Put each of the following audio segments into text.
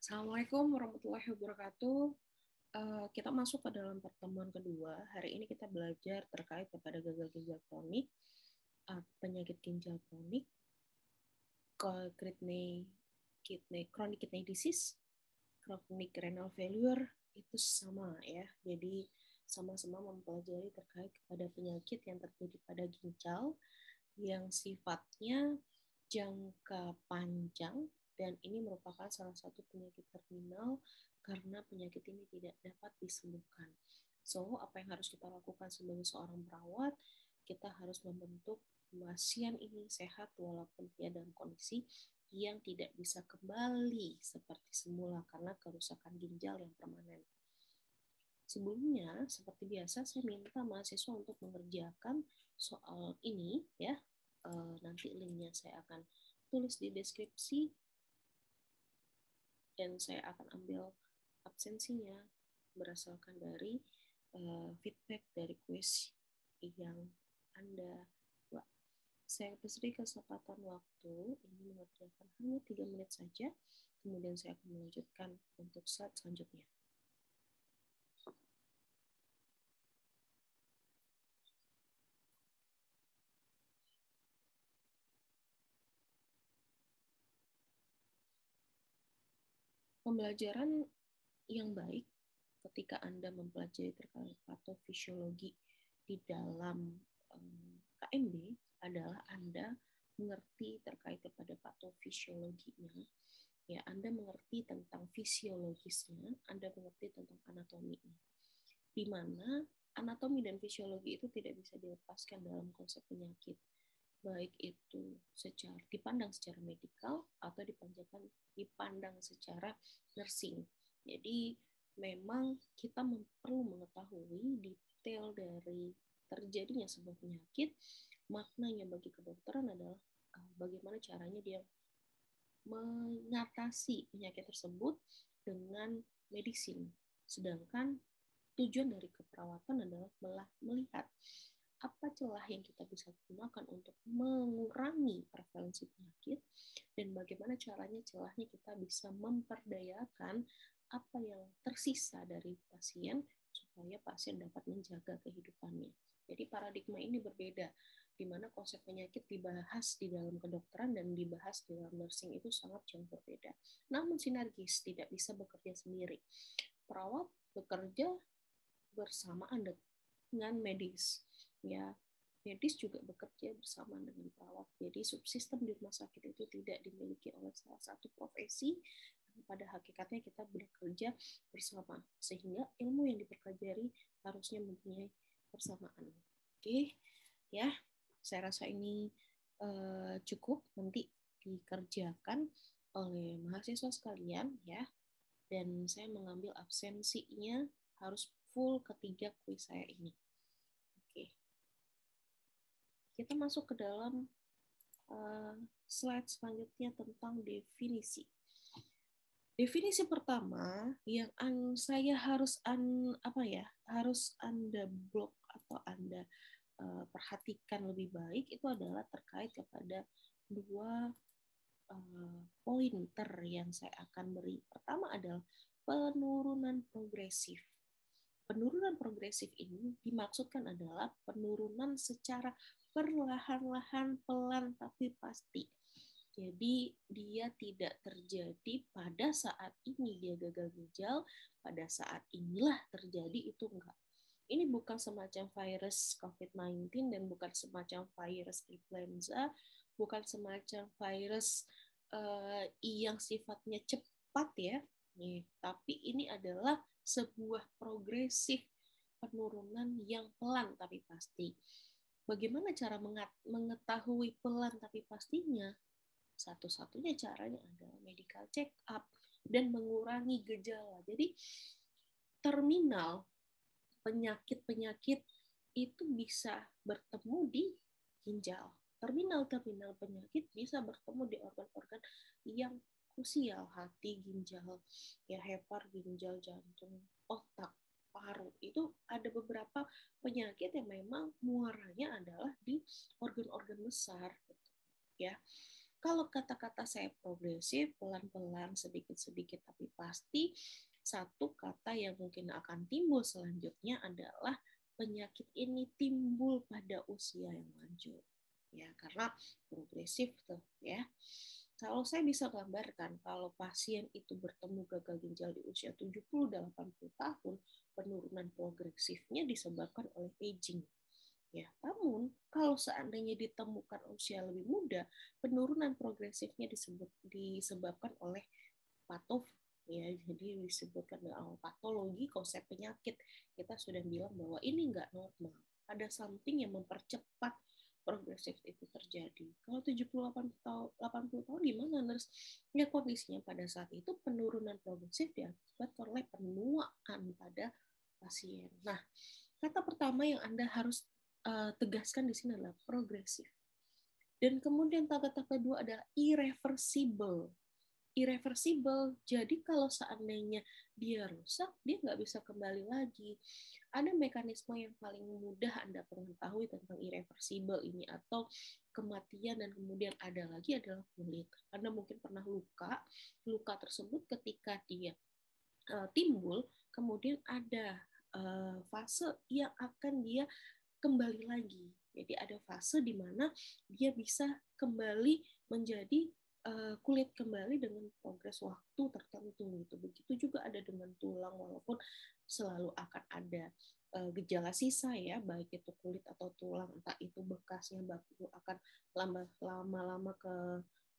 Assalamualaikum warahmatullahi wabarakatuh. Kita masuk ke dalam pertemuan kedua. Hari ini kita belajar terkait kepada gagal ginjal kronik, penyakit ginjal kronik, chronic kidney disease, chronic renal failure, itu sama ya. Jadi sama-sama mempelajari terkait kepada penyakit yang terjadi pada ginjal yang sifatnya jangka panjang, dan ini merupakan salah satu penyakit terminal karena penyakit ini tidak dapat disembuhkan. So, apa yang harus kita lakukan sebagai seorang perawat? Kita harus membentuk pasien ini sehat walaupun dia dalam kondisi yang tidak bisa kembali seperti semula karena kerusakan ginjal yang permanen. Sebelumnya, seperti biasa, saya minta mahasiswa untuk mengerjakan soal ini ya. Nanti linknya saya akan tulis di deskripsi dan saya akan ambil absensinya berdasarkan dari feedback dari kuis yang Anda buat. Saya beri kesempatan waktu ini mengerjakan hanya 3 menit saja, kemudian saya akan melanjutkan untuk slide selanjutnya. Pembelajaran yang baik ketika Anda mempelajari terkait patofisiologi di dalam KMB adalah Anda mengerti terkait kepada patofisiologinya. Ya, Anda mengerti tentang fisiologisnya, Anda mengerti tentang anatominya. Di mana anatomi dan fisiologi itu tidak bisa dilepaskan dalam konsep penyakit, baik itu dipandang secara medikal atau dipandang secara nursing. Jadi memang kita perlu mengetahui detail dari terjadinya sebuah penyakit. Maknanya bagi kedokteran adalah bagaimana caranya dia mengatasi penyakit tersebut dengan medisin. Sedangkan tujuan dari keperawatan adalah melihat apa celah yang kita bisa gunakan untuk mengurangi prevalensi penyakit dan bagaimana caranya celahnya kita bisa memperdayakan apa yang tersisa dari pasien supaya pasien dapat menjaga kehidupannya. Jadi paradigma ini berbeda, di mana konsep penyakit dibahas di dalam kedokteran dan dibahas di dalam nursing itu sangat jauh berbeda. Namun sinergis, tidak bisa bekerja sendiri. Perawat bekerja bersamaan dengan medis. Ya, medis juga bekerja bersama dengan perawat. Jadi subsistem di rumah sakit itu tidak dimiliki oleh salah satu profesi. Pada hakikatnya kita bekerja bersama, sehingga ilmu yang dipelajari harusnya mempunyai persamaan. Oke, ya, saya rasa ini cukup nanti dikerjakan oleh mahasiswa sekalian ya. Dan saya mengambil absensinya harus full ketiga kuis saya ini. Oke, kita masuk ke dalam slide selanjutnya tentang definisi. Definisi pertama yang saya harus harus Anda blok atau Anda perhatikan lebih baik itu adalah terkait kepada dua pointer yang saya akan beri. Pertama adalah penurunan progresif. Penurunan progresif ini dimaksudkan adalah penurunan secara perlahan-lahan, pelan tapi pasti. Jadi dia tidak terjadi pada saat ini dia gagal ginjal, pada saat inilah terjadi, itu enggak. Ini bukan semacam virus COVID-19 dan bukan semacam virus influenza, bukan semacam virus yang sifatnya cepat ya. Tapi ini adalah sebuah progresif penurunan yang pelan tapi pasti. Bagaimana cara mengetahui pelan tapi pastinya? Satu-satunya caranya adalah medical check up dan mengurangi gejala. Jadi terminal penyakit-penyakit itu bisa bertemu di ginjal. Terminal-terminal penyakit bisa bertemu di organ-organ yang krusial, hati, ginjal, ya hepar, ginjal, jantung, otak, paru. Itu ada beberapa penyakit yang memang muaranya adalah di organ-organ besar, gitu, ya. Kalau kata-kata saya progresif, pelan-pelan, sedikit-sedikit tapi pasti, satu kata yang mungkin akan timbul selanjutnya adalah penyakit ini timbul pada usia yang lanjut. Ya, karena progresif tuh ya. Kalau saya bisa gambarkan, kalau pasien itu bertemu gagal ginjal di usia 70-80 tahun, penurunan progresifnya disebabkan oleh aging. Ya, namun kalau seandainya ditemukan usia lebih muda, penurunan progresifnya disebabkan oleh patof, ya, jadi disebutkan dengan patologi konsep penyakit. Kita sudah bilang bahwa ini nggak normal, ada something yang mempercepat progresif itu terjadi. Kalau 70-80 tahun gimana, nurse? Ya, kondisinya pada saat itu penurunan progresif diakibatkan oleh penuaan pada pasien. Nah, kata pertama yang Anda harus tegaskan di sini adalah progresif. Dan kemudian kata kedua adalah irreversible. Irreversible, jadi kalau seandainya dia rusak, dia nggak bisa kembali lagi. Ada mekanisme yang paling mudah Anda mengetahui tentang irreversible ini atau kematian, dan kemudian ada lagi adalah kulit. Anda mungkin pernah luka tersebut ketika dia timbul, kemudian ada fase yang akan dia kembali lagi. Jadi ada fase di mana dia bisa kembali menjadi kulit kembali dengan progres waktu tertentu gitu. Begitu juga ada dengan tulang, walaupun selalu akan ada gejala sisa ya, baik itu kulit atau tulang, entah itu bekasnya baru akan lama-lama ke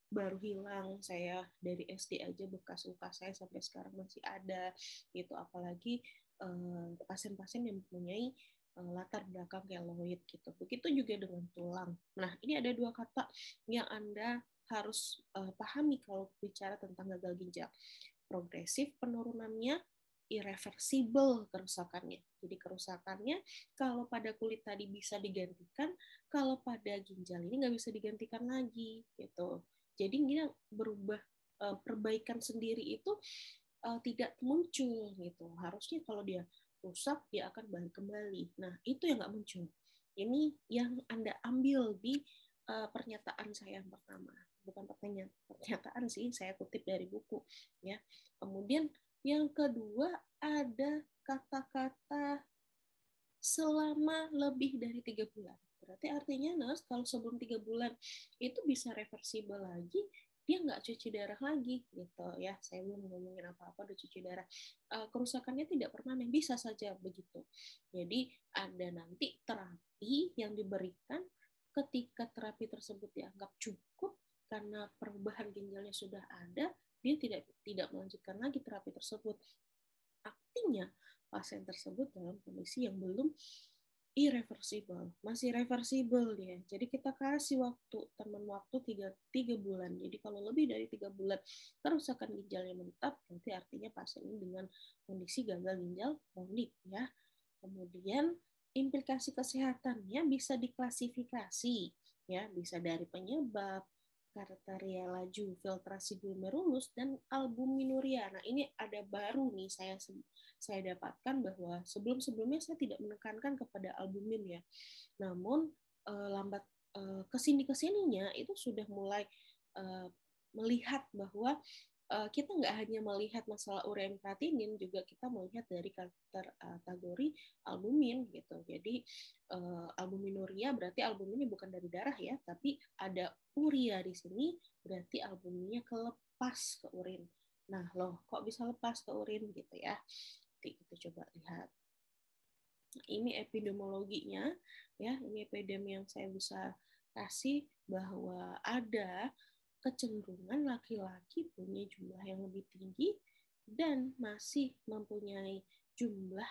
baru hilang. Saya dari SD aja bekas luka saya sampai sekarang masih ada gitu, apalagi pasien-pasien yang mempunyai latar belakang keloid gitu. Begitu juga dengan tulang. Nah, ini ada dua kata yang Anda harus pahami kalau bicara tentang gagal ginjal. Progresif penurunannya, irreversible kerusakannya. Jadi kerusakannya kalau pada kulit tadi bisa digantikan, kalau pada ginjal ini nggak bisa digantikan lagi gitu. Jadi ini berubah, perbaikan sendiri itu tidak muncul gitu. Harusnya kalau dia rusak dia akan balik kembali. Nah, itu yang nggak muncul. Ini yang Anda ambil di pernyataan saya yang pertama. Bukan pernyataan sih, saya kutip dari buku ya. Kemudian yang kedua ada kata-kata selama lebih dari 3 bulan. Berarti artinya, nurse, kalau sebelum 3 bulan itu bisa reversibel lagi, dia nggak cuci darah lagi gitu ya. Saya belum ngomongin apa-apa udah cuci darah. Kerusakannya tidak permanen, bisa saja begitu. Jadi ada nanti terapi yang diberikan ketika terapi tersebut dianggap cukup karena perubahan ginjalnya sudah ada, dia tidak melanjutkan lagi terapi tersebut. Artinya pasien tersebut dalam kondisi yang belum irreversible, masih reversible dia. Jadi kita kasih teman waktu 3 bulan. Jadi kalau lebih dari 3 bulan kerusakan ginjalnya menetap, berarti artinya pasien ini dengan kondisi gagal ginjal kronik ya. Kemudian implikasi kesehatannya bisa diklasifikasi ya, bisa dari penyebab, kriteria laju filtrasi glomerulus, dan albuminuria. Nah, ini ada baru nih saya dapatkan bahwa sebelum-sebelumnya saya tidak menekankan kepada albumin ya. Namun lambat kesininya itu sudah mulai melihat bahwa kita nggak hanya melihat masalah urean kreatinin, juga kita melihat dari kategori albumin gitu. Jadi albuminuria berarti albuminnya bukan dari darah ya, tapi ada urea di sini, berarti albuminnya kelepas ke urin. Nah, loh, kok bisa lepas ke urin gitu ya? Nanti kita coba lihat. Ini epidemiologinya ya, ini epidemi yang saya bisa kasih bahwa ada kecenderungan laki-laki punya jumlah yang lebih tinggi dan masih mempunyai jumlah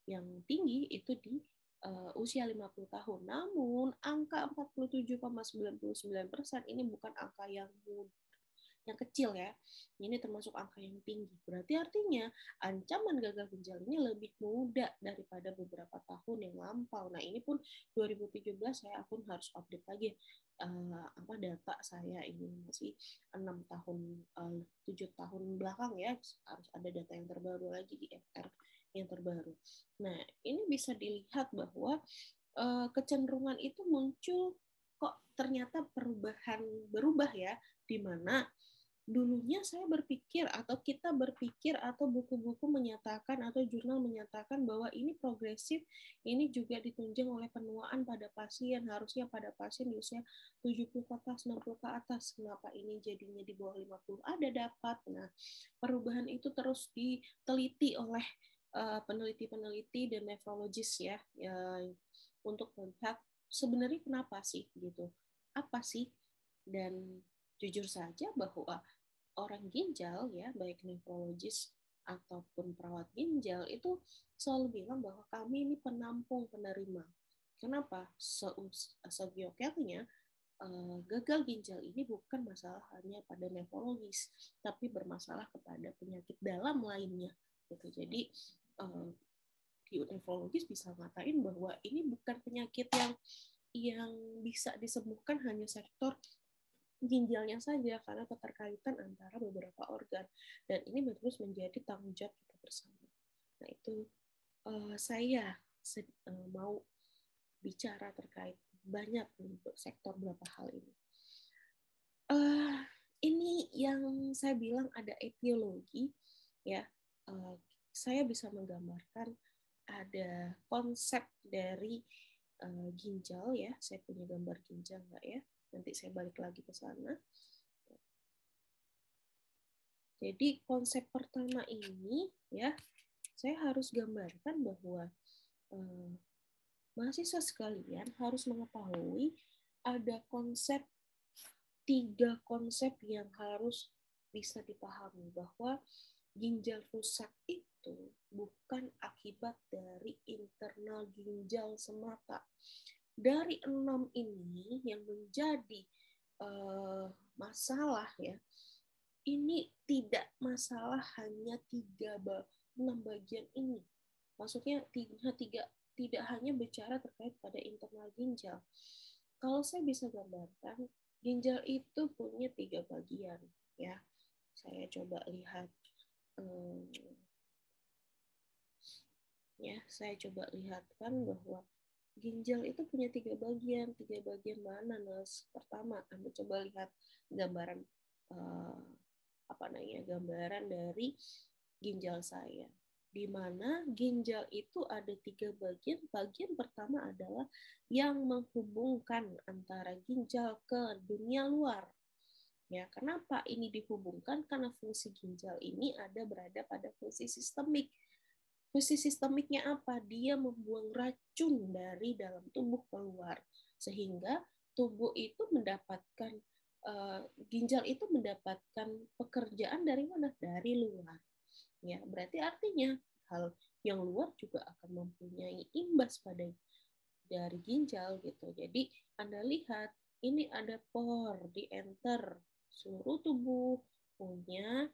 yang tinggi itu di usia 50 tahun. Namun angka 47,99% ini bukan angka yang kecil ya. Ini termasuk angka yang tinggi. Berarti artinya ancaman gagal ginjal ini lebih muda daripada beberapa tahun yang lampau. Nah, ini pun 2017 saya pun harus update lagi data saya ini masih 6 tahun 7 tahun belakang ya, harus ada data yang terbaru lagi di FR yang terbaru. Nah, ini bisa dilihat bahwa kecenderungan itu muncul kok ternyata berubah ya, di mana dulunya saya berpikir atau kita berpikir atau buku-buku menyatakan atau jurnal menyatakan bahwa ini progresif, ini juga ditunjang oleh penuaan pada pasien, harusnya pada pasien di usia 70 ke atas, 60 ke atas. Kenapa ini jadinya di bawah 50? Ada dapat. Nah, perubahan itu terus diteliti oleh peneliti-peneliti dan nefrologis ya, untuk melihat sebenarnya kenapa sih gitu. Apa sih? Dan jujur saja bahwa orang ginjal ya, baik nefrologis ataupun perawat ginjal itu selalu bilang bahwa kami ini penampung penerima. Kenapa? Sebioketnya gagal ginjal ini bukan masalah hanya pada nefrologis, tapi bermasalah kepada penyakit dalam lainnya. Gitu. Jadi di nefrologis bisa ngatain bahwa ini bukan penyakit yang bisa disembuhkan hanya sektor ginjalnya saja, karena keterkaitan antara beberapa organ, dan ini terus menjadi tanggung jawab kita bersama. Nah itu saya mau bicara terkait banyak sektor beberapa hal ini. Ini yang saya bilang ada etiologi ya. Saya bisa menggambarkan ada konsep dari ginjal ya. Saya punya gambar ginjal nggak ya? Nanti saya balik lagi ke sana. Jadi konsep pertama ini ya, saya harus gambarkan bahwa mahasiswa sekalian harus mengetahui ada tiga konsep yang harus bisa dipahami, bahwa ginjal rusak itu bukan akibat dari internal ginjal semata. Dari 6 ini yang menjadi masalah ya, ini tidak masalah hanya 6 bagian ini. Maksudnya tidak hanya bicara terkait pada internal ginjal. Kalau saya bisa gambarkan, ginjal itu punya 3 bagian ya. Saya coba lihat ya, saya coba lihatkan bahwa ginjal itu punya 3 bagian. 3 bagian mana, Nas? Pertama, Anda coba lihat gambaran gambaran dari ginjal saya, di mana ginjal itu ada 3 bagian. Bagian pertama adalah yang menghubungkan antara ginjal ke dunia luar. Ya, kenapa ini dihubungkan? Karena fungsi ginjal ini berada pada fungsi sistemik. Fungsi sistemiknya apa? Dia membuang racun dari dalam tubuh keluar, sehingga tubuh itu mendapatkan ginjal itu mendapatkan pekerjaan dari mana? Dari luar. Ya, berarti artinya hal yang luar juga akan mempunyai imbas pada dari ginjal gitu. Jadi Anda lihat ini ada por di enter seluruh tubuh punya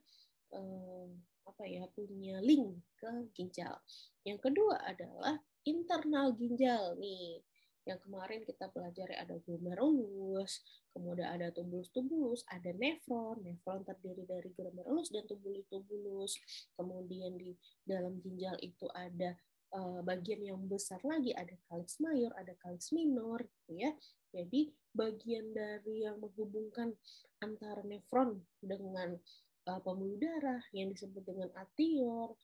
punya link ke ginjal. Yang kedua adalah internal ginjal nih. Yang kemarin kita pelajari ada glomerulus, kemudian ada tumulus, ada nefron. Nefron terdiri dari glomerulus dan tumulus. Kemudian di dalam ginjal itu ada bagian yang besar lagi, ada kalis mayor, ada kalis minor, gitu ya. Jadi bagian dari yang menghubungkan antara nefron dengan pembuluh darah yang disebut dengan arteriol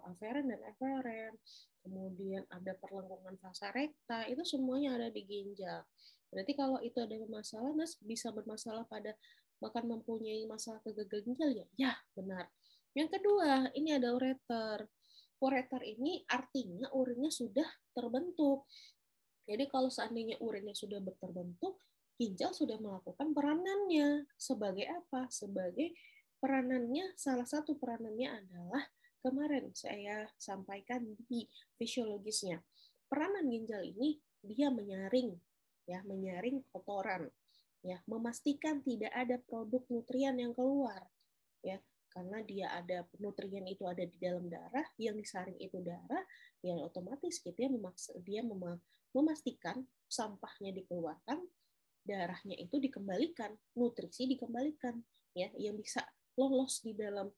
aferen dan eferen, kemudian ada perlengkungan vasa rekta, itu semuanya ada di ginjal. Berarti kalau itu ada masalah, Nas bisa bermasalah pada bahkan mempunyai masalah ke gagal ginjal ya? Ya, benar. Yang kedua, ini ada ureter. Ureter ini artinya urinnya sudah terbentuk. Jadi kalau seandainya urinnya sudah terbentuk, ginjal sudah melakukan peranannya. Sebagai apa? Sebagai peranannya, salah satu peranannya adalah kemarin saya sampaikan di fisiologisnya. Peranan ginjal ini dia menyaring kotoran, ya, memastikan tidak ada produk nutrien yang keluar, ya, karena dia ada nutrien itu ada di dalam darah, yang disaring itu darah, yang otomatis gitu ya, dia memastikan sampahnya dikeluarkan, darahnya itu dikembalikan, nutrisi dikembalikan, ya, yang bisa lolos di dalam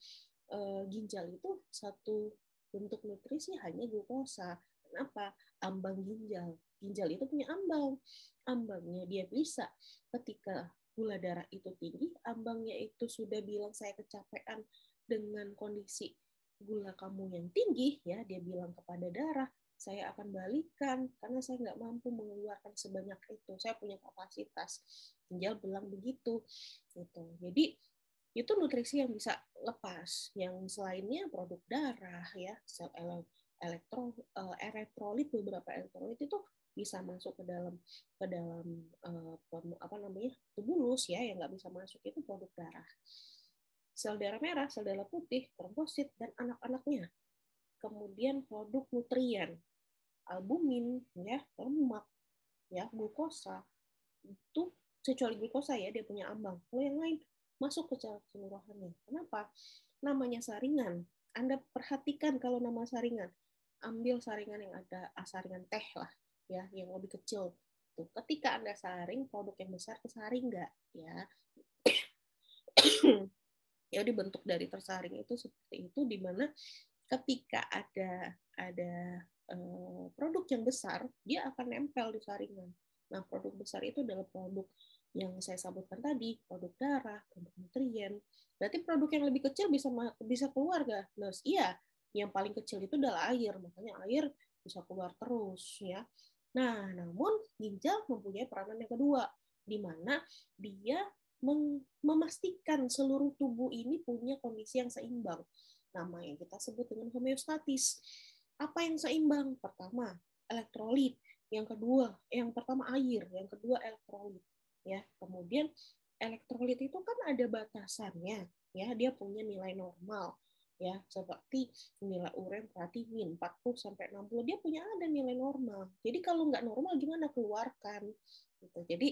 ginjal itu satu bentuk nutrisi hanya glukosa. Kenapa? Ambang ginjal ginjal itu punya ambang. Ambangnya dia bisa ketika gula darah itu tinggi, ambangnya itu sudah bilang saya kecapean dengan kondisi gula kamu yang tinggi, ya dia bilang kepada darah, saya akan balikan karena saya nggak mampu mengeluarkan sebanyak itu, saya punya kapasitas. Ginjal bilang begitu, gitu. Jadi itu nutrisi yang bisa lepas. Yang selainnya produk darah, ya, sel elektrolit, beberapa elektrolit itu bisa masuk ke dalam apa namanya, tubulus, ya, yang nggak bisa masuk itu produk darah. Sel darah merah, sel darah putih, trombosit, dan anak-anaknya. Kemudian produk nutrien, albumin, ya, lemak, ya, glukosa, itu kecuali glukosa, ya, dia punya ambang. Kalau yang lain masuk ke keseluruhannya. Kenapa? Namanya saringan. Anda perhatikan kalau nama saringan. Ambil saringan yang ada saringan teh lah, ya, yang lebih kecil. Tuh, ketika Anda saring, produk yang besar kesaring nggak? Ya, ya dibentuk dari tersaring itu seperti itu, di mana ketika ada produk yang besar, dia akan nempel di saringan. Nah, produk besar itu adalah produk yang saya sebutkan tadi, produk darah, produk nutrien. Berarti produk yang lebih kecil bisa keluar nggak? Nah, iya, yang paling kecil itu adalah air, makanya air bisa keluar terus, ya. Nah, namun ginjal mempunyai peranan yang kedua, di mana dia memastikan seluruh tubuh ini punya kondisi yang seimbang. Nama yang kita sebut dengan homeostatis. Apa yang seimbang? Pertama, elektrolit. Yang kedua, yang pertama air, yang kedua elektrolit. Ya, kemudian elektrolit itu kan ada batasannya, ya, dia punya nilai normal, ya, seperti nilai urea kreatinin 40 sampai 60, dia punya ada nilai normal. Jadi kalau nggak normal gimana keluarkan? Gitu. Jadi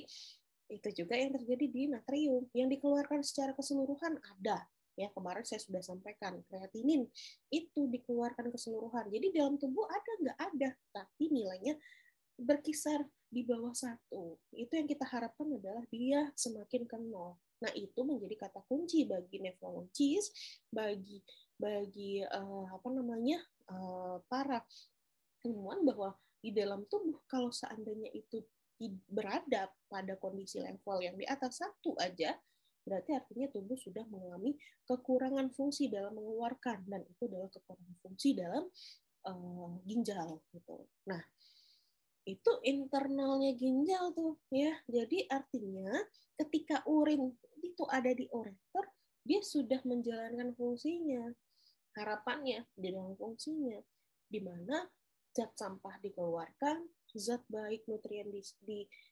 itu juga yang terjadi di natrium, yang dikeluarkan secara keseluruhan ada. Ya, kemarin saya sudah sampaikan, kreatinin itu dikeluarkan keseluruhan. Jadi dalam tubuh ada nggak ada, tapi nilainya berkisar di bawah 1. Itu yang kita harapkan adalah dia semakin ke 0. Nah, itu menjadi kata kunci bagi nefrologis, bagi para ilmuwan, bahwa di dalam tubuh kalau seandainya itu berada pada kondisi level yang di atas 1 aja, berarti artinya tubuh sudah mengalami kekurangan fungsi dalam mengeluarkan, dan itu adalah kekurangan fungsi dalam ginjal gitu. Nah, itu internalnya ginjal tuh, ya. Jadi artinya ketika urin itu ada di ureter, dia sudah menjalankan fungsinya. Harapannya di dalam fungsinya, di mana zat sampah dikeluarkan, zat baik nutrien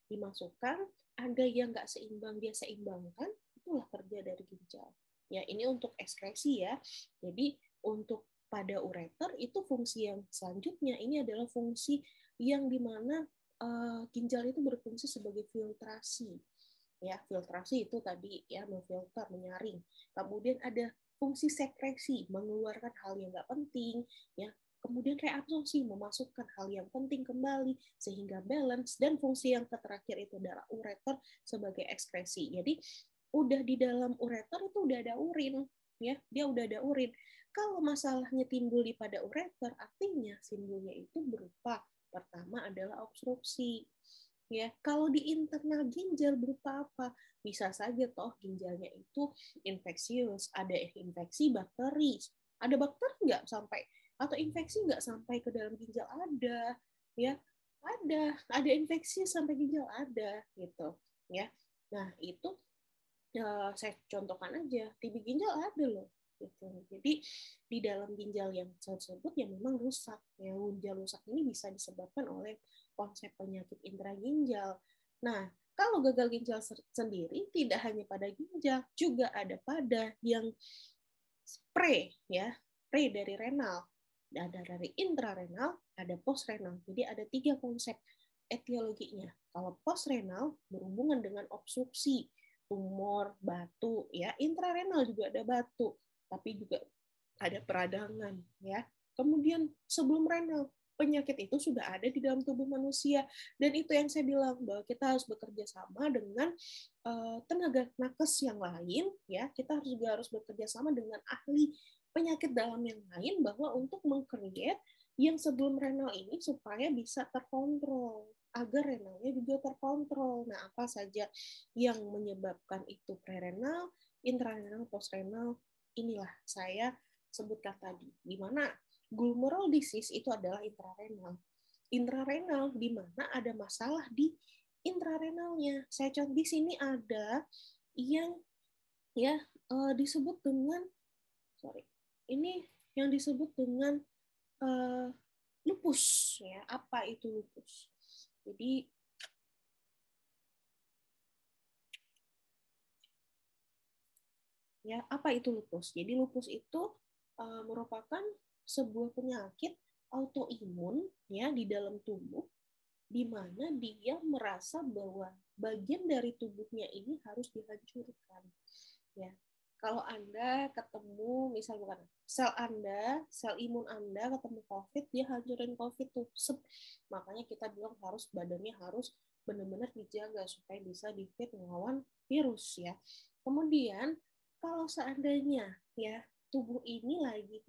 dimasukkan, ada yang nggak seimbang dia seimbangkan, itulah kerja dari ginjal. Ya, ini untuk ekskresi, ya. Jadi untuk pada ureter itu fungsi yang selanjutnya ini adalah fungsi yang dimana ginjal itu berfungsi sebagai filtrasi. Ya, filtrasi itu tadi, ya, memfilter, menyaring. Kemudian ada fungsi sekresi, mengeluarkan hal yang nggak penting, ya. Kemudian reabsorpsi, memasukkan hal yang penting kembali sehingga balance, dan fungsi yang terakhir itu adalah ureter sebagai ekskresi. Jadi udah di dalam ureter itu udah ada urin, ya, dia udah ada urin. Kalau masalahnya timbul di pada ureter, artinya timbulnya itu berupa pertama adalah obstruksi. Ya, kalau di internal ginjal berupa apa? Bisa saja toh ginjalnya itu infeksius, ada infeksi bakteri. Ada bakteri nggak sampai, atau infeksi nggak sampai ke dalam ginjal? Ada, ya, ada infeksi sampai ginjal ada, gitu, ya. Nah, itu saya contohkan aja, TB ginjal ada loh. Gitu. Jadi di dalam ginjal yang tersebut yang memang rusak, ya, ginjal rusak ini bisa disebabkan oleh konsep penyakit intraginjal. Nah, kalau gagal ginjal sendiri tidak hanya pada ginjal, juga ada pada yang pre, ya, pre dari renal, ada dari intrarenal, ada postrenal. Jadi ada 3 konsep etiologinya. Kalau postrenal berhubungan dengan obstruksi, tumor, batu, ya. Intrarenal juga ada batu, tapi juga ada peradangan, ya. Kemudian sebelum renal, penyakit itu sudah ada di dalam tubuh manusia, dan itu yang saya bilang bahwa kita harus bekerja sama dengan tenaga nakes yang lain, ya. Kita juga harus bekerja sama dengan ahli penyakit dalam yang lain, bahwa untuk meng-create yang sebelum renal ini supaya bisa terkontrol. agar renalnya juga terkontrol. Nah, apa saja yang menyebabkan itu prerenal, intrarenal, postrenal, inilah saya sebutkan tadi. Di mana glomerular disease itu adalah intrarenal. Intrarenal di mana ada masalah di intrarenalnya. Saya contoh di sini ada yang ya disebut dengan ini yang disebut dengan lupus ya. Apa itu lupus? Jadi ya, apa itu lupus? Jadi lupus itu merupakan sebuah penyakit autoimun ya di dalam tubuh di mana dia merasa bahwa bagian dari tubuhnya ini harus dihancurkan. Ya. Kalau Anda ketemu, misal bukan sel Anda, sel imun Anda ketemu COVID, dia hancurin COVID tuh. Makanya kita bilang harus badannya harus benar-benar dijaga supaya bisa di-fit melawan virus ya. Kemudian kalau seandainya ya tubuh ini lagi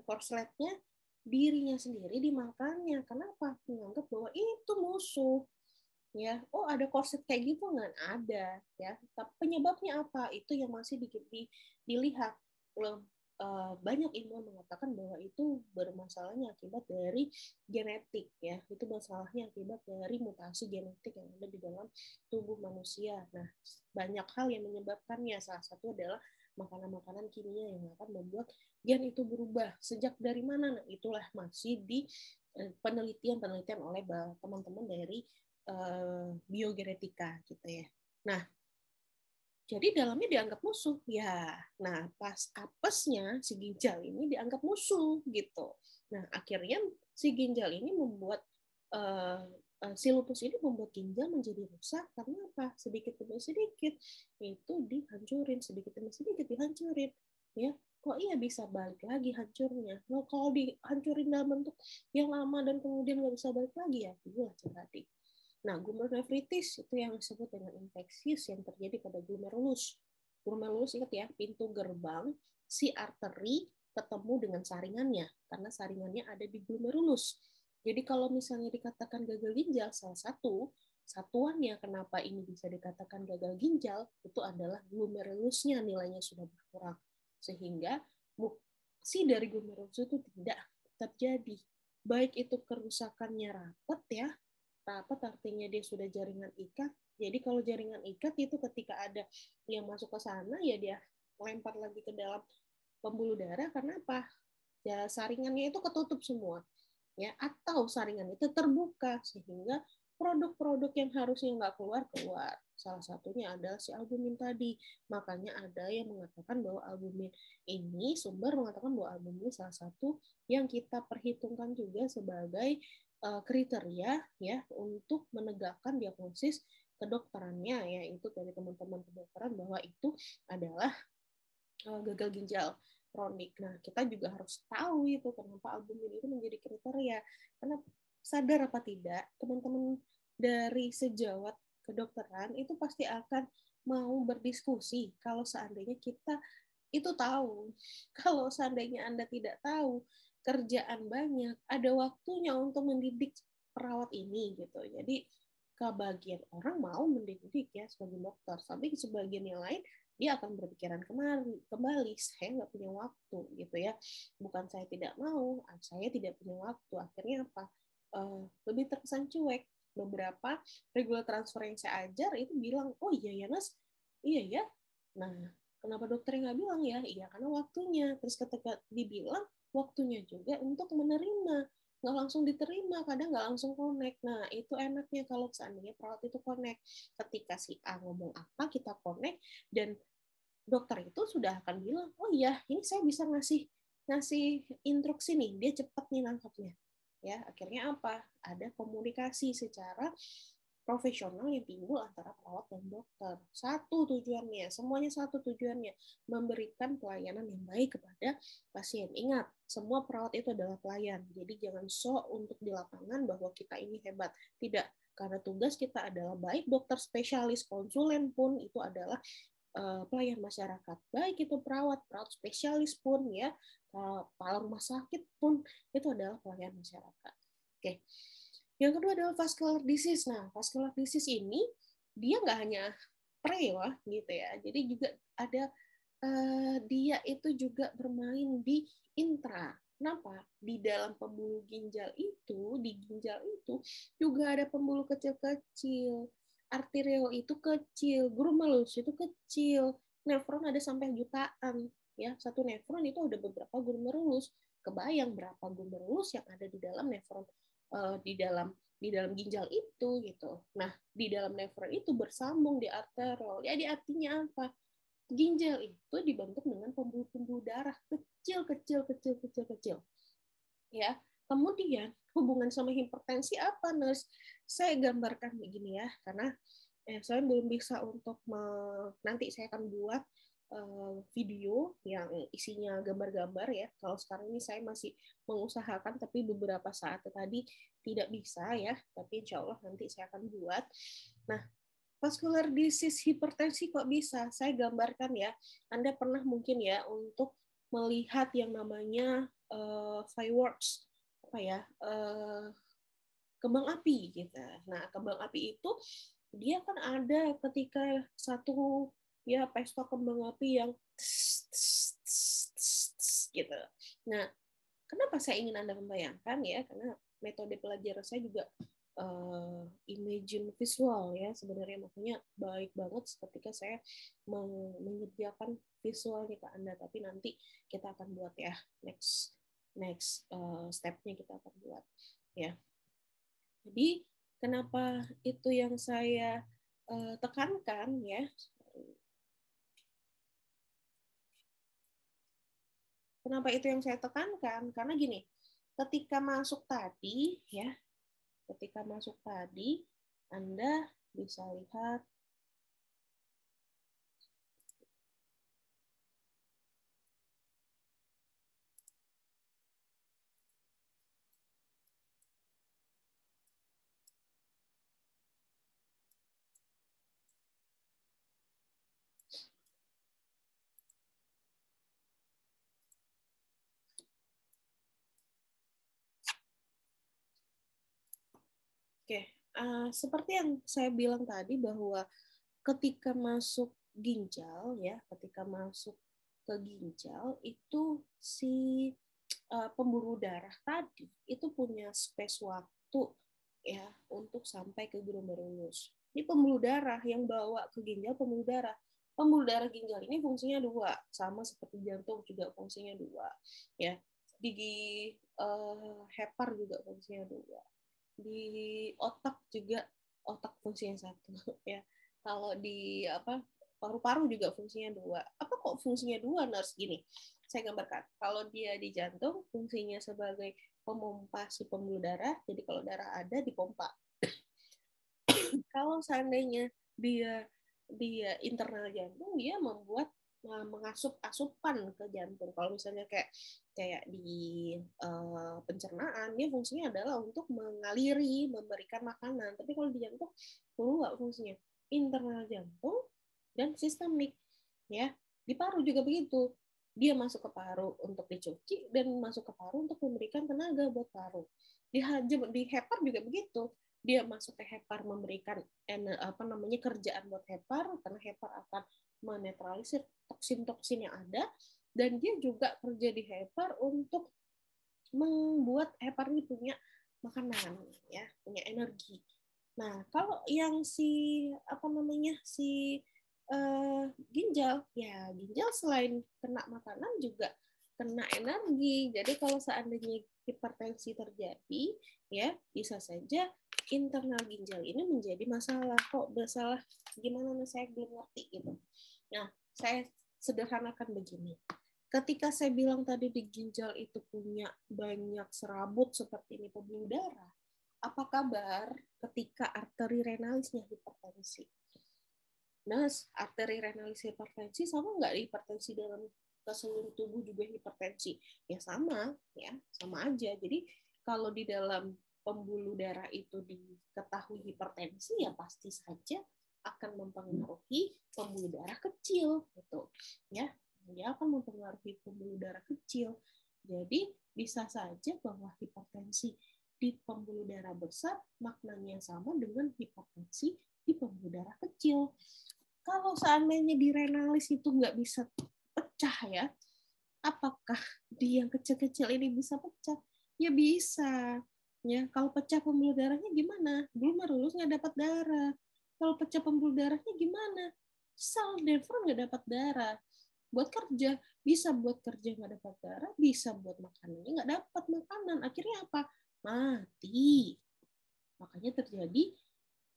korsletnya dirinya sendiri dimakannya. Kenapa? Menganggap bahwa itu musuh. Ya, oh ada korset kayak gitu nggak ada ya. Tapi penyebabnya apa? Itu yang masih dilihat. Banyak ilmuwan mengatakan bahwa itu bermasalahnya akibat dari genetik ya. Itu masalahnya akibat dari mutasi genetik yang ada di dalam tubuh manusia. Nah, banyak hal yang menyebabkannya. Salah satu adalah makanan-makanan kimia yang akan membuat gen itu berubah. Sejak dari mana? Nah, itulah masih di penelitian oleh teman-teman dari biogenetika gitu ya. Nah, jadi dalamnya dianggap musuh ya. Nah, pas apesnya si ginjal ini dianggap musuh gitu. Nah, akhirnya si ginjal ini membuat si lupus ini membuat ginjal menjadi rusak karena apa? Sedikit demi sedikit itu dihancurin, sedikit demi sedikit dihancurin ya. Kok iya bisa balik lagi hancurnya? Nah, kalau dihancurin dalam bentuk yang lama dan kemudian nggak bisa balik lagi ya, itulah terjadi. Nah, glomerulonefritis itu yang disebut dengan infeksius yang terjadi pada glomerulus. Glomerulus ingat ya, pintu gerbang si arteri ketemu dengan saringannya, karena saringannya ada di glomerulus. Jadi kalau misalnya dikatakan gagal ginjal, salah satu satuannya kenapa ini bisa dikatakan gagal ginjal, itu adalah glomerulusnya nilainya sudah berkurang. Sehingga fungsi dari glomerulus itu tidak terjadi. Baik itu kerusakannya rapat ya, rapat artinya dia sudah jaringan ikat. Jadi kalau jaringan ikat itu ketika ada yang masuk ke sana ya dia lempar lagi ke dalam pembuluh darah karena apa? Ya saringannya itu ketutup semua. Ya, atau saringan itu terbuka sehingga produk-produk yang harusnya nggak keluar. Salah satunya adalah si albumin tadi. Makanya ada yang mengatakan bahwa albumin ini, sumber mengatakan bahwa albumin salah satu yang kita perhitungkan juga sebagai kriteria ya untuk menegakkan diagnosis kedokterannya, yaitu dari teman-teman kedokteran bahwa itu adalah gagal ginjal kronik. Nah, kita juga harus tahu itu kenapa albumin itu menjadi kriteria. Karena sadar apa tidak, teman-teman dari sejawat kedokteran itu pasti akan mau berdiskusi kalau seandainya kita itu tahu. Kalau seandainya Anda tidak tahu, kerjaan banyak, ada waktunya untuk mendidik perawat ini gitu. Jadi kebagian orang mau mendidik ya sebagai dokter, tapi sebagian yang lain dia akan berpikiran kembali saya nggak punya waktu gitu ya, bukan saya tidak mau, saya tidak punya waktu. Akhirnya apa, lebih terkesan cuek. Beberapa regular transfer yang saya ajar itu bilang, oh iya ya Mas, iya ya, nah kenapa dokter nggak bilang ya, iya karena waktunya. Terus ketika dibilang waktunya juga untuk menerima, nggak langsung diterima, kadang nggak langsung connect. Nah, itu enaknya kalau seandainya perawat itu connect. Ketika si A ngomong apa, kita connect, dan dokter itu sudah akan bilang, oh iya, ini saya bisa ngasih instruksi nih, dia cepat nih nangkapnya. Ya, akhirnya apa? Ada komunikasi secara profesional yang timbul antara perawat dan dokter. Satu tujuannya, semuanya satu tujuannya, memberikan pelayanan yang baik kepada pasien. Ingat, semua perawat itu adalah pelayan. Jadi jangan sok untuk di lapangan bahwa kita ini hebat. Tidak, karena tugas kita adalah baik dokter spesialis, konsulen pun itu adalah pelayan masyarakat. Baik itu perawat spesialis pun ya, kepala rumah sakit pun itu adalah pelayan masyarakat. Oke. Yang kedua adalah vascular disease. Nah, vascular disease ini dia nggak hanya pre ya, gitu ya. Jadi juga ada dia itu juga bermain di intra. Kenapa? Di dalam pembuluh ginjal itu, di ginjal itu juga ada pembuluh kecil-kecil. Arteriol itu kecil, glomerulus itu kecil, nefron ada sampai jutaan. Ya, satu nefron itu ada beberapa glomerulus. Kebayang berapa glomerulus yang ada di dalam nefron, di dalam ginjal itu gitu. Nah, di dalam nefron itu bersambung di arteriol. Jadi artinya apa? Ginjal itu dibentuk dengan pembuluh-pembuluh darah kecil kecil kecil kecil kecil ya. Kemudian hubungan sama hipertensi apa, Nurse? Saya gambarkan begini ya, karena saya belum bisa untuk nanti saya akan buat video yang isinya gambar-gambar ya. Kalau sekarang ini saya masih mengusahakan, tapi beberapa saat tadi tidak bisa ya. Tapi insya Allah nanti saya akan buat. Nah, vascular disease hipertensi kok bisa? Saya gambarkan ya. Anda pernah mungkin ya untuk melihat yang namanya fireworks, apa ya, kembang api gitu. Nah, kembang api itu dia kan ada ketika satu ya pesta kembang api yang gitu. Nah, kenapa saya ingin Anda membayangkan ya? Karena metode pelajaran saya juga imagine visual ya, sebenarnya makanya baik banget ketika saya menyediakan visualnya ke Anda, tapi nanti kita akan buat ya, next step-nya kita akan buat ya. Jadi kenapa itu yang saya tekankan ya, kenapa itu yang saya tekankan, karena gini, ketika masuk tadi ya, ketika masuk tadi Anda bisa lihat Oke, seperti yang saya bilang tadi bahwa ketika masuk ginjal ya, ketika masuk ke ginjal itu si pembuluh darah tadi itu punya space waktu ya untuk sampai ke glomerulus. Ini pembuluh darah yang bawa ke ginjal, pembuluh darah. Pembuluh darah ginjal ini fungsinya dua, sama seperti jantung juga fungsinya dua ya. Di hepar juga fungsinya dua, di otak juga, otak fungsinya satu ya. Kalau di apa, paru-paru juga fungsinya dua. Apa kok fungsinya dua, Nurse? Gini, saya gambarkan. Kalau dia di jantung fungsinya sebagai pemompa si pembuluh darah, jadi kalau darah ada dipompa. Kalau seandainya dia dia internal jantung, dia membuat mengasup asupan ke jantung. Kalau misalnya kayak di pencernaan, dia fungsinya adalah untuk mengaliri, memberikan makanan. Tapi kalau di jantung, dua fungsinya, internal jantung dan sistemik. Ya, di paru juga begitu. Dia masuk ke paru untuk dicuci dan masuk ke paru untuk memberikan tenaga buat paru. Di hepar juga begitu, dia masuk ke hepar memberikan kerjaan buat hepar, karena hepar akan menetralisir toksin-toksin yang ada, dan dia juga kerja di hepar untuk membuat hepar ini punya makanan ya, punya energi. Nah, kalau yang si ginjal, ya ginjal selain kena makanan juga kena energi. Jadi kalau seandainya hipertensi terjadi, ya bisa saja internal ginjal ini menjadi masalah. Kok masalah gimana nih, saya belum ngerti gitu. Nah, saya sederhanakan begini. Ketika saya bilang tadi di ginjal itu punya banyak serabut seperti ini pembuluh darah, apa kabar ketika arteri renalisnya hipertensi? Nah, arteri renalis hipertensi sama nggak hipertensi dalam ke seluruh tubuh juga hipertensi? Ya sama, ya sama aja. Jadi kalau di dalam pembuluh darah itu diketahui hipertensi, ya pasti saja akan mempengaruhi pembuluh darah kecil, gitu. Ya, dia akan mempengaruhi pembuluh darah kecil. Jadi bisa saja bahwa hipertensi di pembuluh darah besar maknanya sama dengan hipertensi di pembuluh darah kecil. Kalau seandainya di renalis itu nggak bisa pecah ya, apakah di yang kecil-kecil ini bisa pecah? Ya bisa. Ya, kalau pecah pembuluh darahnya gimana? Glomerulus nggak dapat darah. Kalau pecah pembuluh darahnya gimana? Sel nefron nggak dapat darah. Buat kerja, bisa buat kerja nggak dapat darah, bisa buat makanannya nggak dapat makanan. Akhirnya apa? Mati. Makanya terjadi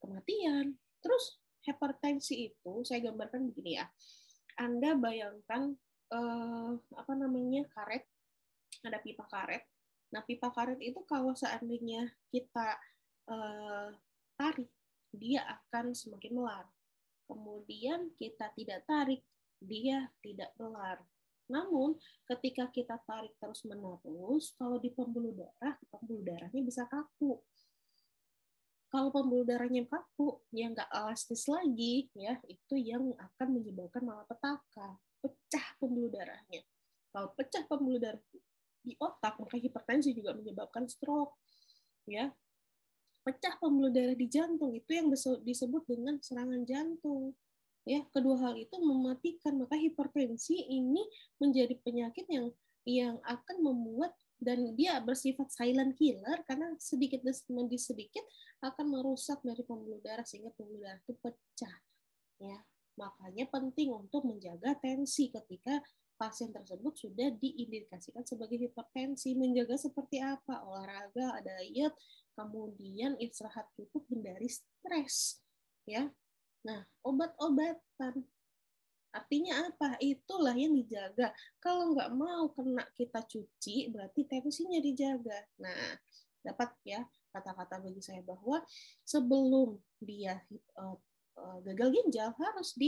kematian. Terus hipertensi itu saya gambarkan begini ya. Anda bayangkan karet, ada pipa karet. Nah, pipa karet itu kalau seandainya kita tarik, dia akan semakin melar. Kemudian kita tidak tarik, dia tidak melar. Namun, ketika kita tarik terus-menerus, kalau di pembuluh darahnya bisa kaku. Kalau pembuluh darahnya kaku, yang nggak elastis lagi, ya itu yang akan menyebabkan malapetaka, pecah pembuluh darahnya. Kalau pecah pembuluh darah di otak, maka hipertensi juga menyebabkan stroke, ya. Pecah pembuluh darah di jantung itu yang disebut dengan serangan jantung. Ya, kedua hal itu mematikan, maka hipertensi ini menjadi penyakit yang akan membuat, dan dia bersifat silent killer karena sedikit demi sedikit akan merusak dari pembuluh darah sehingga pembuluh darah itu pecah. Ya, makanya penting untuk menjaga tensi ketika pasien tersebut sudah diindikasikan sebagai hipertensi. Menjaga seperti apa? Olahraga, diet, kemudian istirahat cukup, hindari stres. Ya, nah obat-obatan artinya apa? Itulah yang dijaga. Kalau nggak mau kena kita cuci, berarti tensinya dijaga. Nah, dapat ya kata-kata bagi saya bahwa sebelum dia gagal ginjal harus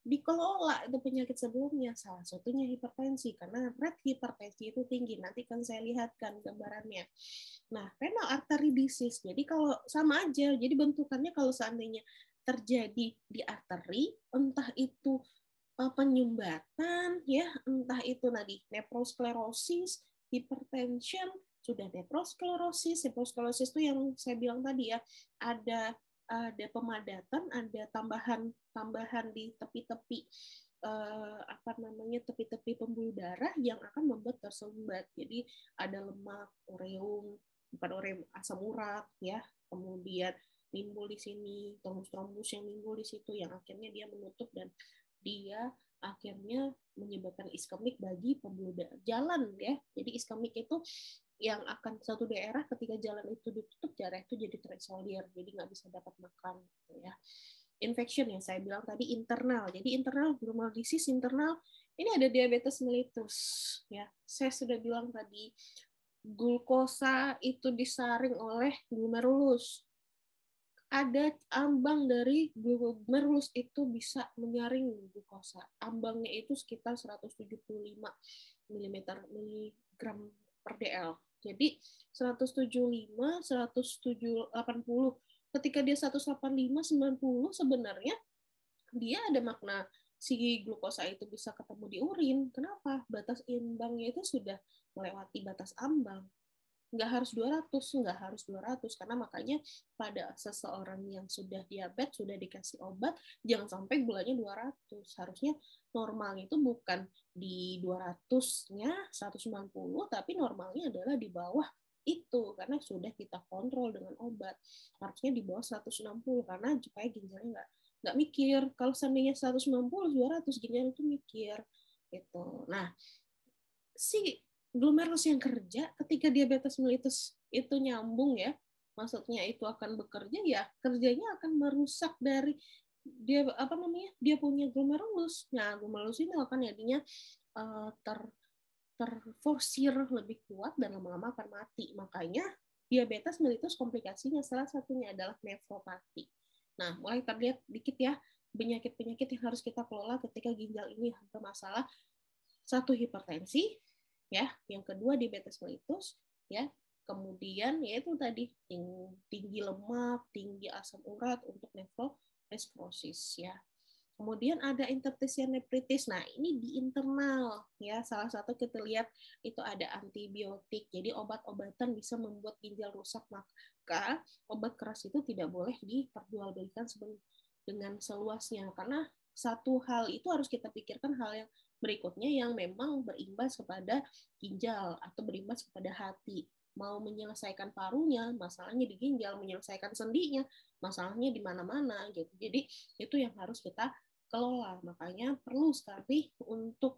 dikelola itu penyakit sebelumnya. Salah satunya hipertensi, karena rate hipertensi itu tinggi. Nanti kan saya lihatkan gambarannya. Nah, renal artery disease. Jadi kalau sama aja, jadi bentukannya kalau seandainya terjadi di arteri, entah itu penyumbatan, ya, entah itu tadi nephrosklerosis, hypertension, sudah nephrosklerosis itu yang saya bilang tadi ya, ada pemadatan, ada tambahan di tepi-tepi tepi-tepi pembuluh darah yang akan membuat tersumbat. Jadi ada lemak, asam urat ya, kemudian timbul di sini, trombus yang timbul di situ yang akhirnya dia menutup dan dia akhirnya menyebabkan iskemik bagi pembuluh darah jalan ya. Jadi iskemik itu yang akan satu daerah ketika jalan itu ditutup, darah itu jadi terisolir, jadi nggak bisa dapat makan gitu ya. Infection yang saya bilang tadi internal. Jadi internal glomerular disease internal ini ada diabetes mellitus ya. Saya sudah bilang tadi glukosa itu disaring oleh glomerulus. Ada ambang dari glomerulus itu bisa menyaring glukosa. Ambangnya itu sekitar 175 miligram per dl. Jadi 175, 180. Ketika dia 185, 90 sebenarnya dia ada makna si glukosa itu bisa ketemu di urin. Kenapa? Batas imbangnya itu sudah melewati batas ambang. Nggak harus 200, karena makanya pada seseorang yang sudah diabetes, sudah dikasih obat, jangan sampai gulanya 200. Harusnya normalnya itu bukan di 200-nya 190, tapi normalnya adalah di bawah itu, karena sudah kita kontrol dengan obat. Harusnya di bawah 160, karena supaya ginjalnya nggak mikir. Kalau seandainya 190, 200, ginjal itu mikir. Gitu. Nah, si glomerulus yang kerja ketika diabetes mellitus itu nyambung ya, maksudnya itu akan bekerja ya, kerjanya akan merusak dari dia punya glomerulus. Nah, glomerulus ini akan jadinya terforsir lebih kuat dan lama-lama akan mati. Makanya diabetes mellitus komplikasinya salah satunya adalah nefropati. Nah, mulai terlihat dikit ya penyakit-penyakit yang harus kita kelola ketika ginjal ini bermasalah. Satu, hipertensi, ya, yang kedua diabetes mellitus, ya, kemudian yaitu tadi tinggi lemak, tinggi asam urat untuk nefrosklerosis, ya. Kemudian ada interstitial nephritis. Nah, ini di internal ya. Salah satu kita lihat itu ada antibiotik. Jadi obat-obatan bisa membuat ginjal rusak, maka obat keras itu tidak boleh diperjualbelikan dengan seluasnya, karena satu hal itu harus kita pikirkan hal yang berikutnya yang memang berimbas kepada ginjal atau berimbas kepada hati. Mau menyelesaikan parunya, masalahnya di ginjal, menyelesaikan sendinya, masalahnya di mana-mana gitu. Jadi itu yang harus kita kelola. Makanya perlu sekali untuk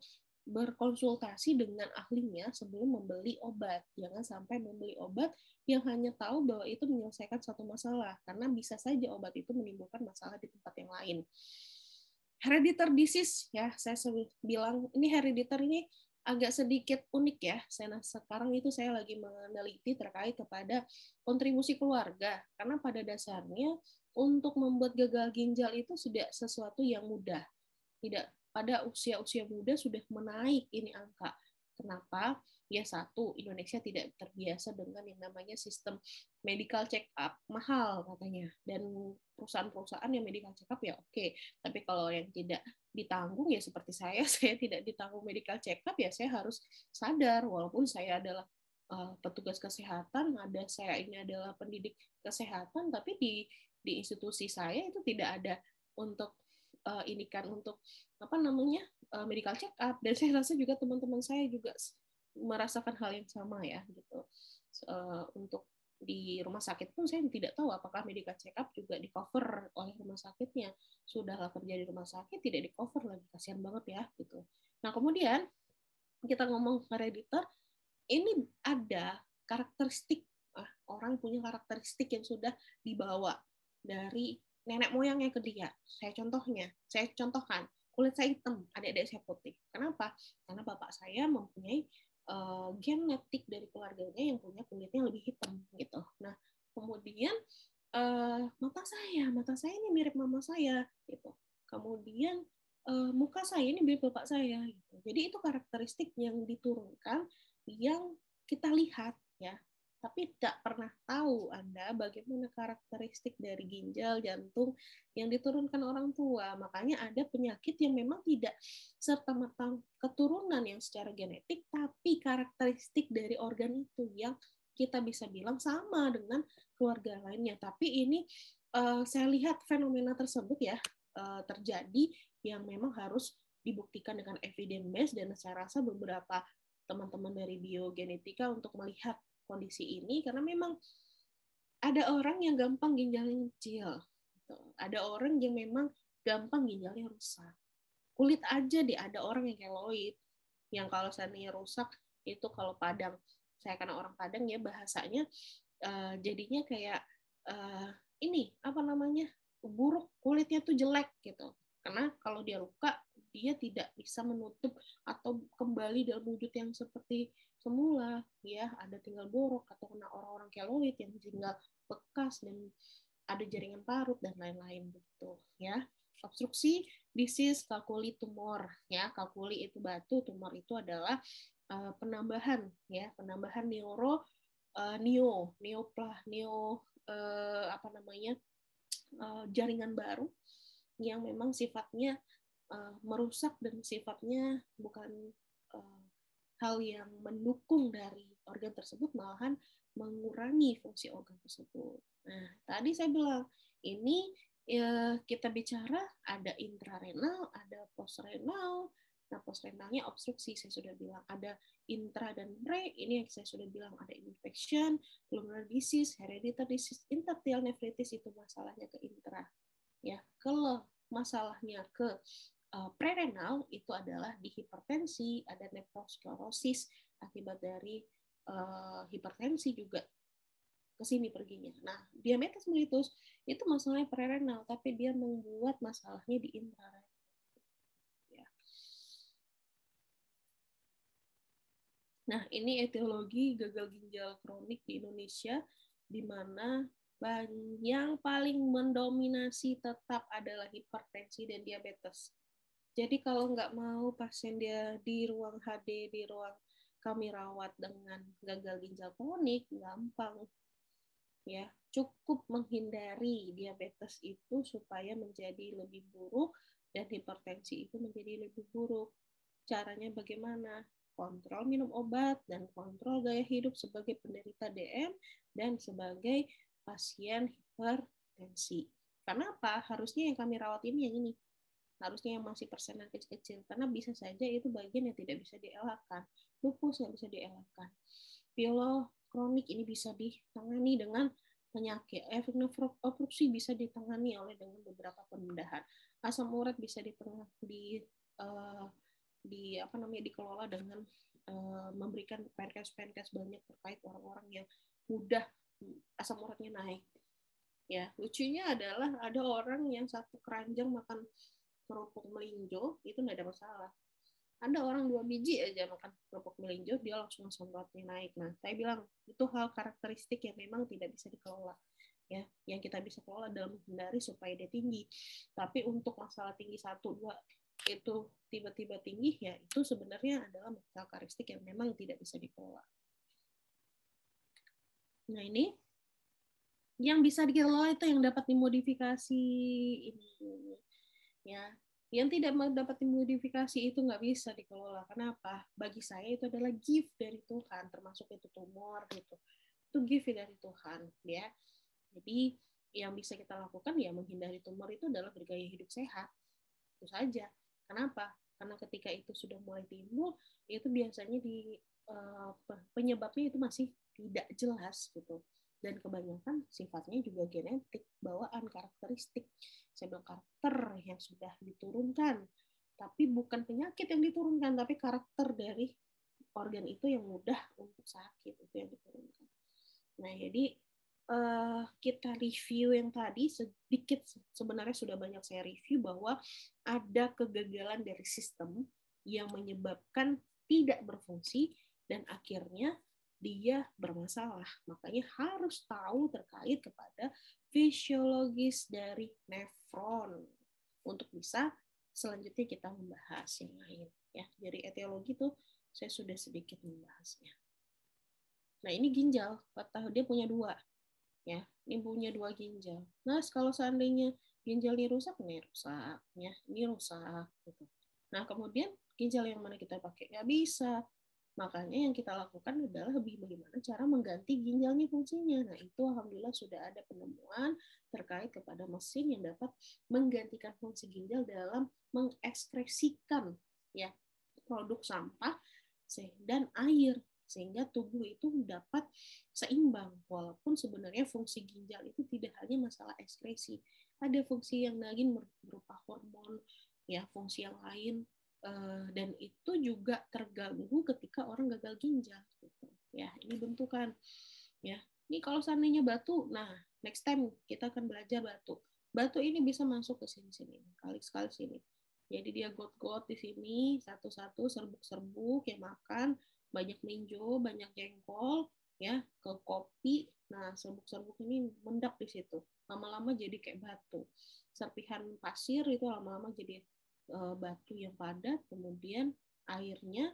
berkonsultasi dengan ahlinya sebelum membeli obat. Jangan sampai membeli obat yang hanya tahu bahwa itu menyelesaikan satu masalah, karena bisa saja obat itu menimbulkan masalah di tempat yang lain. Hereditary disease, ya, saya bilang ini hereditary ini agak sedikit unik ya. Sekarang itu saya lagi meneliti terkait kepada kontribusi keluarga, karena pada dasarnya untuk membuat gagal ginjal itu sudah sesuatu yang mudah. Tidak pada usia-usia muda sudah menaik ini angka. Kenapa? Ya satu, Indonesia tidak terbiasa dengan yang namanya sistem medical check up, mahal katanya. Dan perusahaan-perusahaan yang medical check up ya oke. Tapi kalau yang tidak ditanggung ya seperti saya tidak ditanggung medical check up, ya saya harus sadar walaupun saya adalah petugas kesehatan, saya ini adalah pendidik kesehatan, tapi di institusi saya itu tidak ada untuk ini kan untuk medical check up, dan saya rasa juga teman-teman saya juga merasakan hal yang sama ya gitu. Untuk di rumah sakit pun saya tidak tahu apakah medical check up juga di cover oleh rumah sakitnya. Sudahlah kerja di rumah sakit tidak di cover lagi, kasihan banget ya gitu. Nah kemudian kita ngomong herediter, ini ada karakteristik, orang punya karakteristik yang sudah dibawa dari nenek moyangnya ke dia. Saya contohkan, kulit saya hitam, adik-adik saya putih. Kenapa? Karena bapak saya mempunyai genetik dari keluarganya yang punya kulitnya lebih hitam gitu. Nah, kemudian mata saya ini mirip mama saya gitu. Kemudian muka saya ini mirip bapak saya gitu. Jadi itu karakteristik yang diturunkan, yang kita lihat ya, tapi tidak pernah tahu Anda bagaimana karakteristik dari ginjal, jantung yang diturunkan orang tua. Makanya ada penyakit yang memang tidak serta-merta keturunan yang secara genetik, tapi karakteristik dari organ itu yang kita bisa bilang sama dengan keluarga lainnya. Tapi ini saya lihat fenomena tersebut ya terjadi, yang memang harus dibuktikan dengan evidence based, dan saya rasa beberapa teman-teman dari biogenetika untuk melihat kondisi ini, karena memang ada orang yang gampang ginjalnya kecil, ada orang yang memang gampang ginjalnya rusak. Kulit aja ada orang yang keloid, yang kalau seandainya rusak itu kalau Padang, saya karena orang Padang ya bahasanya jadinya kayak ini buruk, kulitnya tuh jelek gitu. Karena kalau dia luka, dia tidak bisa menutup atau kembali dalam wujud yang seperti semula, ya ada tinggal borok atau kena orang-orang keloid yang tinggal bekas dan ada jaringan parut dan lain-lain begitu ya. Obstruksi disease kalkuli tumor ya, kalkuli itu batu, tumor itu adalah penambahan jaringan baru yang memang sifatnya merusak dan sifatnya bukan hal yang mendukung dari organ tersebut, malahan mengurangi fungsi organ tersebut. Nah, tadi saya bilang ini kita bicara ada intrarenal, ada postrenal. Nah, postrenalnya obstruksi, saya sudah bilang. Ada intra dan pre, ini yang saya sudah bilang. Ada infection, pulmonary disease, hereditary disease, interstitial nephritis, itu masalahnya ke intra. Ya, kalau masalahnya ke prerenal itu adalah di hipertensi, ada nephrosklerosis akibat dari hipertensi juga ke sini perginya. Nah, diabetes mellitus itu masalahnya prerenal, tapi dia membuat masalahnya di intrarenal. Ya. Nah, ini etiologi gagal ginjal kronik di Indonesia, di mana yang paling mendominasi tetap adalah hipertensi dan diabetes. Jadi kalau nggak mau pasien dia di ruang HD, di ruang kami rawat dengan gagal ginjal kronik, gampang. ya, cukup menghindari diabetes itu supaya menjadi lebih buruk dan hipertensi itu menjadi lebih buruk. Caranya bagaimana? Kontrol minum obat dan kontrol gaya hidup sebagai penderita DM dan sebagai pasien hipertensi. Karena apa? Harusnya yang kami rawat ini yang ini. Harusnya yang masih persenan kecil-kecil. Karena bisa saja itu bagian yang tidak bisa dielakkan. Lupus nggak bisa dielakkan. Pielokronik ini bisa ditangani dengan penyakit. Efek nefrokopruksi bisa ditangani oleh dengan beberapa pembedahan. Asam urat bisa dikelola dengan memberikan penkes banyak terkait orang-orang yang mudah asam uratnya naik. Ya, lucunya adalah ada orang yang satu keranjang makan kerupuk melinjo itu tidak ada masalah. Ada orang 2 biji aja makan kerupuk melinjo dia langsung asam uratnya naik. Nah, saya bilang itu hal karakteristik yang memang tidak bisa dikelola. Ya, yang kita bisa kelola dalam menghindari supaya dia tinggi. Tapi untuk masalah tinggi 1, 2 itu tiba-tiba tinggi, ya itu sebenarnya adalah karakteristik yang memang tidak bisa dikelola. Nah, ini yang bisa dikelola itu yang dapat dimodifikasi ini. Ya, yang tidak dapat dimodifikasi itu nggak bisa dikelola. Kenapa? Bagi saya itu adalah gift dari Tuhan, termasuk itu tumor gitu. Itu gift dari Tuhan, ya. Jadi yang bisa kita lakukan ya menghindari tumor itu adalah bergaya hidup sehat. Itu saja. Kenapa? Karena ketika itu sudah mulai timbul, itu biasanya penyebabnya itu masih tidak jelas gitu. Dan kebanyakan sifatnya juga genetik, bawaan, karakteristik. Saya bilang karakter yang sudah diturunkan. Tapi bukan penyakit yang diturunkan, tapi karakter dari organ itu yang mudah untuk sakit, itu yang diturunkan. Nah, jadi kita review yang tadi sedikit, sebenarnya sudah banyak saya review bahwa ada kegagalan dari sistem yang menyebabkan tidak berfungsi dan akhirnya dia bermasalah. Makanya harus tahu terkait kepada fisiologis dari nefron untuk bisa selanjutnya kita membahas yang lain. Ya, dari etiologi tuh saya sudah sedikit membahasnya. Nah, ini ginjal, dia punya 2. Ya, ini punya 2 ginjal. Nah, kalau seandainya ginjal ini rusak, ya, ini rusak gitu. Nah, kemudian ginjal yang mana kita pakai? Ya bisa. Makanya yang kita lakukan adalah bagaimana cara mengganti ginjalnya fungsinya. Nah, itu alhamdulillah sudah ada penemuan terkait kepada mesin yang dapat menggantikan fungsi ginjal dalam mengekspresikan ya produk sampah dan air sehingga tubuh itu dapat seimbang. Walaupun sebenarnya fungsi ginjal itu tidak hanya masalah ekskresi, ada fungsi yang lain berupa hormon, ya fungsi yang lain, dan itu juga terganggu ketika orang gagal ginjal. Gitu. Ya, ini bentukan. Ya, ini kalau seandainya batu, nah next time kita akan belajar batu. Batu ini bisa masuk ke sini-sini, kali-kali sini. Jadi dia got-got di sini, satu-satu serbuk-serbuk yang makan, banyak melinjo, banyak jengkol, ya ke kopi. Nah, serbuk-serbuk ini mendak di situ. Lama-lama jadi kayak batu. Serpihan pasir itu lama-lama jadi batu yang padat, kemudian airnya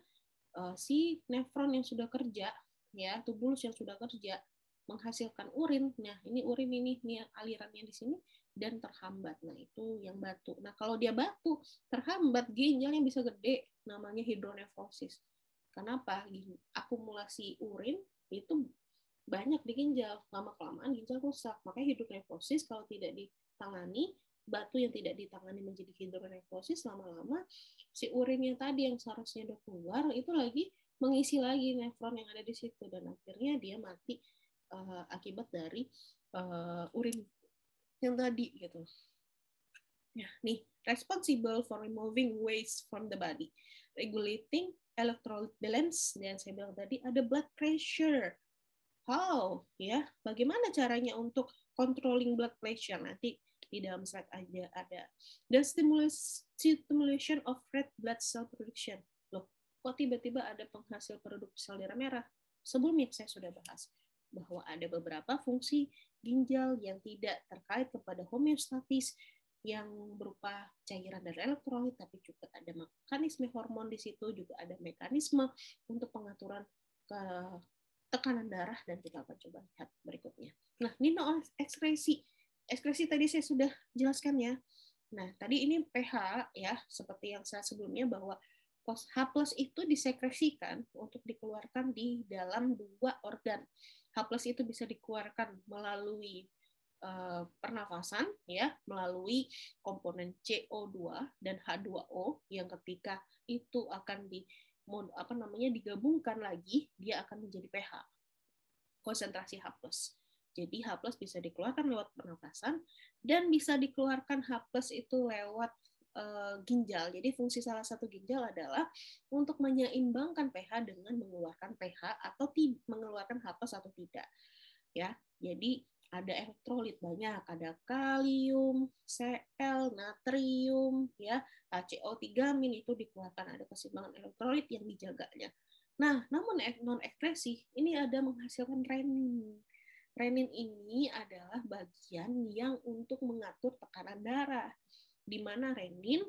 si nefron yang sudah kerja, ya tubulus yang sudah kerja menghasilkan urin. Nah, ini urin ini alirannya di sini dan terhambat. Nah, itu yang batu. Nah, kalau dia batu terhambat, ginjalnya bisa gede, namanya hidronefrosis. Kenapa? Akumulasi urin itu banyak di ginjal, lama-kelamaan ginjal rusak. Makanya hidronefrosis kalau tidak ditangani, batu yang tidak ditangani menjadi hidronefrosis, lama-lama si urinnya tadi yang seharusnya udah keluar itu lagi mengisi lagi nefron yang ada di situ dan akhirnya dia mati akibat dari urin yang tadi gitu. Ya, nih responsible for removing waste from the body, regulating electrolyte balance, dan saya bilang tadi ada blood pressure. How ya? Bagaimana caranya untuk controlling blood pressure? Nanti di dalam slide aja ada. The stimulation of red blood cell production. Loh, kok tiba-tiba ada penghasil produk sel darah merah? Sebelumnya saya sudah bahas bahwa ada beberapa fungsi ginjal yang tidak terkait kepada homeostatis yang berupa cairan dan elektrolit, tapi juga ada mekanisme hormon di situ, juga ada mekanisme untuk pengaturan tekanan darah, dan kita akan coba lihat berikutnya. Nah, ini non ekskresi. Ekskresi tadi saya sudah jelaskan ya. Nah, tadi ini pH ya, seperti yang saya sebelumnya bahwa H+ itu disekresikan untuk dikeluarkan di dalam 2 organ. H+ itu bisa dikeluarkan melalui pernafasan ya, melalui komponen CO2 dan H2O yang ketika itu akan digabungkan lagi, dia akan menjadi pH. Konsentrasi H+. Jadi H+ bisa dikeluarkan lewat pernafasan dan bisa dikeluarkan H+ itu lewat ginjal. Jadi fungsi salah satu ginjal adalah untuk menyeimbangkan pH dengan mengeluarkan pH atau mengeluarkan H+ atau tidak. Ya. Jadi ada elektrolit banyak, ada kalium, Cl, natrium, ya, HCO3- itu dikeluarkan, ada keseimbangan elektrolit yang dijaganya. Nah, namun non ekskresi ini ada menghasilkan renin. Renin ini adalah bagian yang untuk mengatur tekanan darah, di mana renin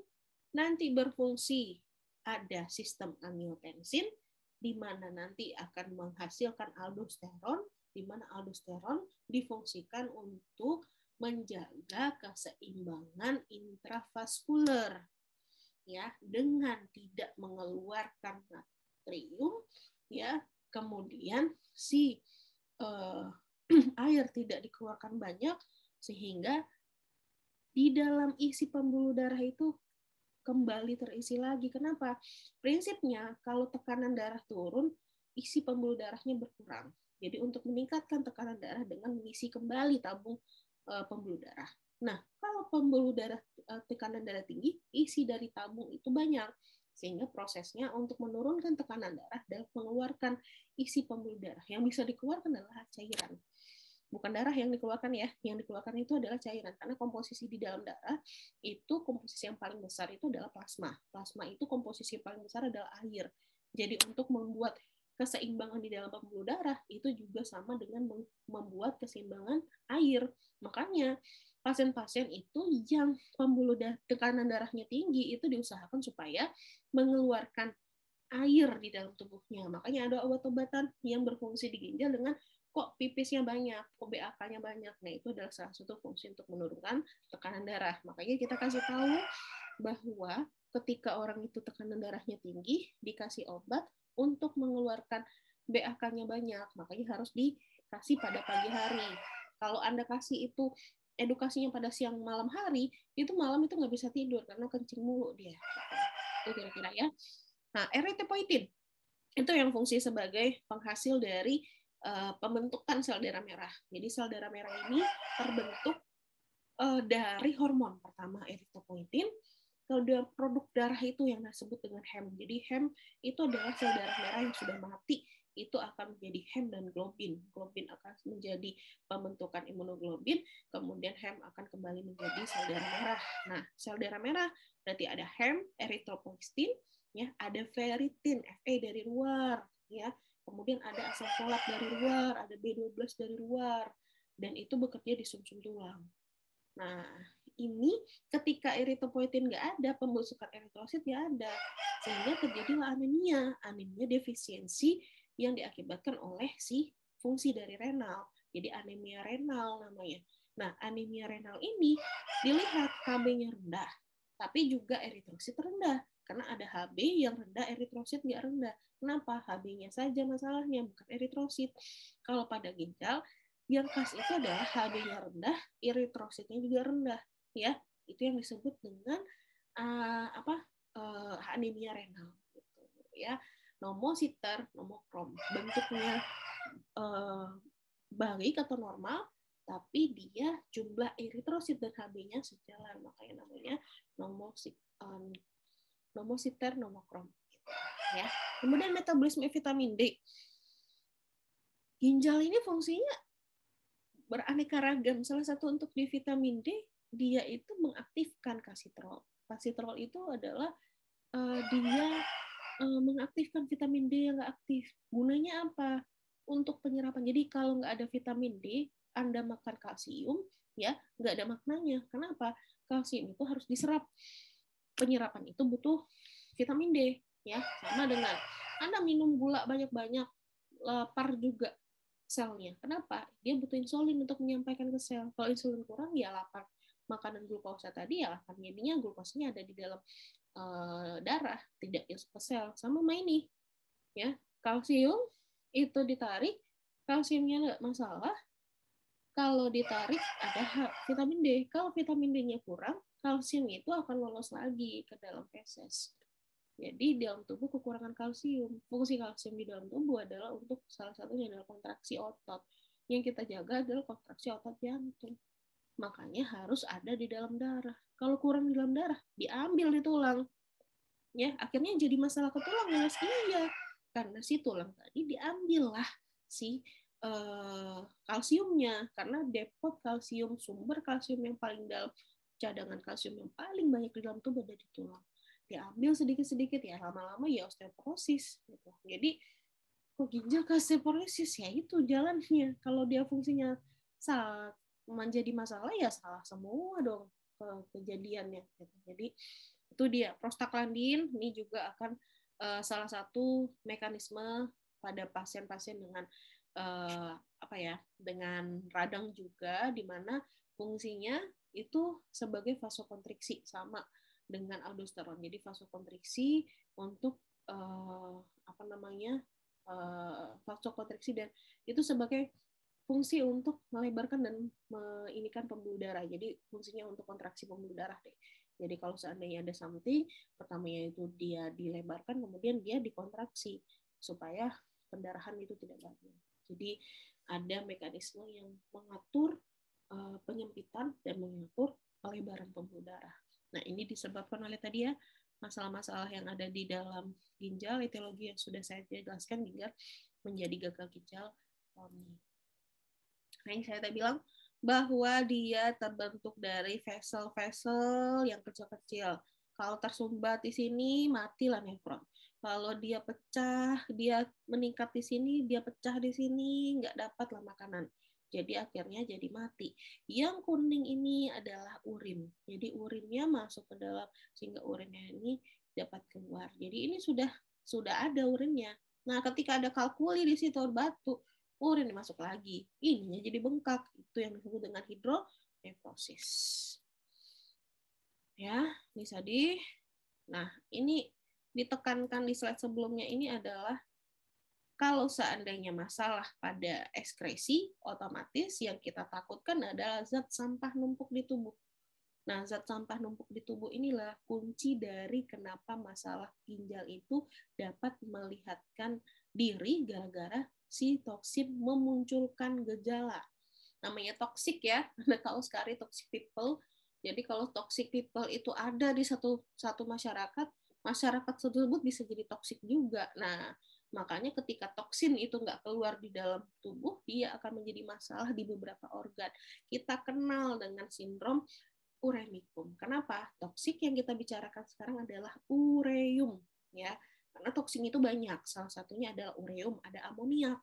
nanti berfungsi ada sistem angiotensin, di mana nanti akan menghasilkan aldosteron, di mana aldosteron difungsikan untuk menjaga keseimbangan intravaskuler, ya, dengan tidak mengeluarkan natrium, ya, kemudian si air tidak dikeluarkan banyak, sehingga di dalam isi pembuluh darah itu kembali terisi lagi. Kenapa? Prinsipnya kalau tekanan darah turun, isi pembuluh darahnya berkurang. Jadi untuk meningkatkan tekanan darah dengan mengisi kembali tabung pembuluh darah. Nah, kalau pembuluh darah tekanan darah tinggi, isi dari tabung itu banyak. Sehingga prosesnya untuk menurunkan tekanan darah dan mengeluarkan isi pembuluh darah. Yang bisa dikeluarkan adalah cairan. Bukan darah yang dikeluarkan ya, yang dikeluarkan itu adalah cairan, karena komposisi di dalam darah itu komposisi yang paling besar itu adalah plasma. Plasma itu komposisi yang paling besar adalah air. Jadi untuk membuat keseimbangan di dalam pembuluh darah itu juga sama dengan membuat keseimbangan air. Makanya pasien-pasien itu yang pembuluh tekanan darahnya tinggi itu diusahakan supaya mengeluarkan air di dalam tubuhnya. Makanya ada obat-obatan yang berfungsi di ginjal dengan kok pipisnya banyak, kok BAK-nya banyak. Nah, itu adalah salah satu fungsi untuk menurunkan tekanan darah. Makanya kita kasih tahu bahwa ketika orang itu tekanan darahnya tinggi, dikasih obat untuk mengeluarkan BAK-nya banyak. Makanya harus dikasih pada pagi hari. Kalau Anda kasih itu edukasinya pada siang malam hari, itu malam itu nggak bisa tidur karena kencing mulu dia. Itu kira-kira ya. Nah, erythropoietin itu yang fungsi sebagai penghasil dari pembentukan sel darah merah. Jadi sel darah merah ini terbentuk dari hormon. Pertama erythropoietin, kemudian produk darah itu yang disebut dengan hem. Jadi hem itu adalah sel darah merah yang sudah mati, itu akan menjadi hem dan globin. Globin akan menjadi pembentukan imunoglobin, kemudian hem akan kembali menjadi sel darah merah. Nah, sel darah merah berarti ada hem, erythropoietin, ya, ada ferritin, Fe dari luar, ya. Kemudian ada asam folat dari luar, ada B12 dari luar, dan itu bekerja di sumsum tulang. Nah, ini ketika erythropoietin nggak ada, pembusukan eritrosit nggak ada, sehingga terjadilah anemia. Anemia defisiensi yang diakibatkan oleh si fungsi dari renal. Jadi anemia renal namanya. Nah, anemia renal ini dilihat HB-nya rendah, tapi juga eritrosit rendah. Karena ada HB yang rendah, eritrosit nggak rendah. Kenapa? HB-nya saja masalahnya, bukan eritrosit. Kalau pada ginjal, yang khas itu adalah HB-nya rendah, eritrositnya juga rendah. Ya, itu yang disebut dengan anemia renal. Gitu, ya. Nomositer, nomokrom. Bentuknya baik atau normal, tapi dia jumlah eritrosit dan HB-nya sejalan. Makanya namanya nomositer, nomokrom. Ya. Kemudian metabolisme vitamin D. Ginjal ini fungsinya beraneka ragam. Salah satu untuk di vitamin D, dia itu mengaktifkan kasitrol. Kasitrol itu adalah dia mengaktifkan vitamin D yang nggak aktif. Gunanya apa? Untuk penyerapan. Jadi kalau nggak ada vitamin D, Anda makan kalsium, ya nggak ada maknanya. Kenapa? Kalsium itu harus diserap. Penyerapan itu butuh vitamin D, ya, sama dengan Anda minum gula banyak-banyak, lapar juga selnya. Kenapa? Dia butuh insulin untuk menyampaikan ke sel. Kalau insulin kurang, ya lapar. Makanan glukosa tadi ya akan jadinya glukosanya ada di dalam darah, tidak masuk ke sel. Sama ini, ya, kalsium itu ditarik, kalsiumnya nggak masalah. Kalau ditarik ada vitamin D. Kalau vitamin D-nya kurang, kalsium itu akan lolos lagi ke dalam feses. Jadi dalam tubuh kekurangan kalsium. Fungsi kalsium di dalam tubuh adalah untuk salah satunya adalah kontraksi otot. Yang kita jaga adalah kontraksi otot jantung. Makanya harus ada di dalam darah. Kalau kurang di dalam darah, diambil di tulang. Ya, akhirnya jadi masalah ke tulang, ya. Iya. Karena si tulang tadi diambillah si kalsiumnya, karena depot kalsium, sumber kalsium yang paling dalam, cadangan kalsium yang paling banyak di dalam tubuh ada di tulang. Diambil sedikit-sedikit, ya lama-lama ya osteoporosis gitu. Jadi kok ginjal ke osteoporosis, ya itu jalannya. Kalau dia fungsinya salah menjadi masalah, ya salah semua dong kejadiannya gitu. Jadi itu dia prostaglandin ini juga akan salah satu mekanisme pada pasien-pasien dengan dengan radang juga, di mana fungsinya itu sebagai vasokonstriksi sama dengan aldosteron. Jadi vasokonstriksi untuk vasokonstriksi, dan itu sebagai fungsi untuk melebarkan dan menginikan pembuluh darah. Jadi fungsinya untuk kontraksi pembuluh darah deh. Jadi kalau seandainya ada something, pertamanya itu dia dilebarkan, kemudian dia dikontraksi supaya pendarahan itu tidak banyak. Jadi ada mekanisme yang mengatur penyempitan dan mengatur pelebaran pembuluh darah. Nah, ini disebabkan oleh tadi ya masalah-masalah yang ada di dalam ginjal, etiologi yang sudah saya jelaskan hingga menjadi gagal ginjal. Nah, yang saya tadi bilang bahwa dia terbentuk dari vessel-vessel yang kecil-kecil. Kalau tersumbat di sini, matilah nefron. Kalau dia pecah, dia meningkat di sini, dia pecah di sini, nggak dapatlah makanan. Jadi akhirnya jadi mati. Yang kuning ini adalah urin. Jadi urinnya masuk ke dalam, sehingga urinnya ini dapat keluar. Jadi ini sudah ada urinnya. Nah, ketika ada kalkuli di situ, batu, urin masuk lagi. Ininya jadi bengkak. Itu yang disebut dengan hidronefrosis. Ya, bisa di. Nah, ini ditekankan di slide sebelumnya ini adalah kalau seandainya masalah pada ekskresi, otomatis yang kita takutkan adalah zat sampah numpuk di tubuh. Nah, zat sampah numpuk di tubuh inilah kunci dari kenapa masalah ginjal itu dapat melihatkan diri gara-gara si toksin memunculkan gejala. Namanya toksik ya, Anda tahu sekali toxic people. Jadi kalau toxic people itu ada di satu masyarakat tersebut bisa jadi toksik juga. Nah, makanya ketika toksin itu nggak keluar di dalam tubuh, dia akan menjadi masalah di beberapa organ. Kita kenal dengan sindrom uremicum. Kenapa? Toksik yang kita bicarakan sekarang adalah ureum, ya. Karena toksin itu banyak. Salah satunya adalah ureum, ada amoniak,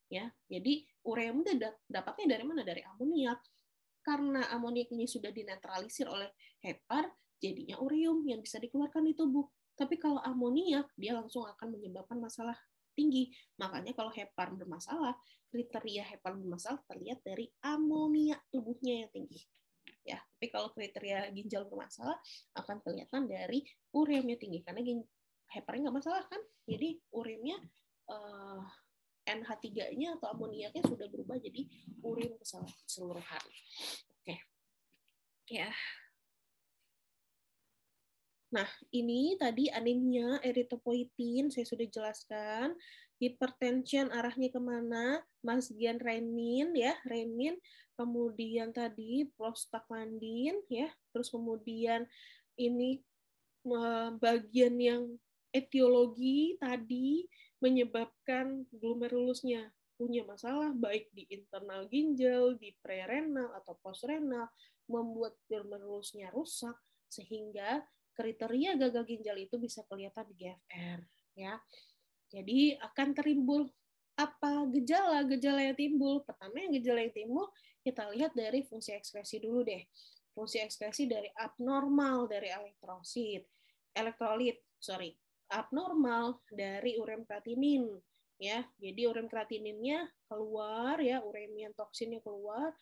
ya. Jadi ureum itu dapatnya dari mana? Dari amoniak. Karena amoniak ini sudah dinetralisir oleh hepar, jadinya ureum yang bisa dikeluarkan di tubuh. Tapi kalau amoniak, dia langsung akan menyebabkan masalah tinggi. Makanya kalau hepar bermasalah, kriteria hepar bermasalah terlihat dari amoniak tubuhnya yang tinggi. Ya, tapi kalau kriteria ginjal bermasalah akan kelihatan dari ureumnya tinggi, karena heparnya nggak masalah kan, jadi ureumnya NH3-nya atau amoniaknya sudah berubah jadi ureum keseluruhan. Oke, ya. Nah, ini tadi anemia eritropoietin saya sudah jelaskan. Hipertension arahnya kemana? Mas Gian renin ya, renin. Kemudian tadi prostaglandin ya. Terus kemudian ini bagian yang etiologi tadi menyebabkan glomerulusnya punya masalah baik di internal ginjal, di prerenal atau postrenal, membuat glomerulusnya rusak sehingga kriteria gagal ginjal itu bisa kelihatan di GFR ya. Jadi akan timbul apa gejala yang timbul? Pertama yang gejala yang timbul kita lihat dari fungsi ekskresi dulu deh. Fungsi ekskresi dari abnormal dari elektrolit, abnormal dari ureum kreatinin, ya. Jadi ureum kreatininnya keluar ya, uremian toksinnya keluar,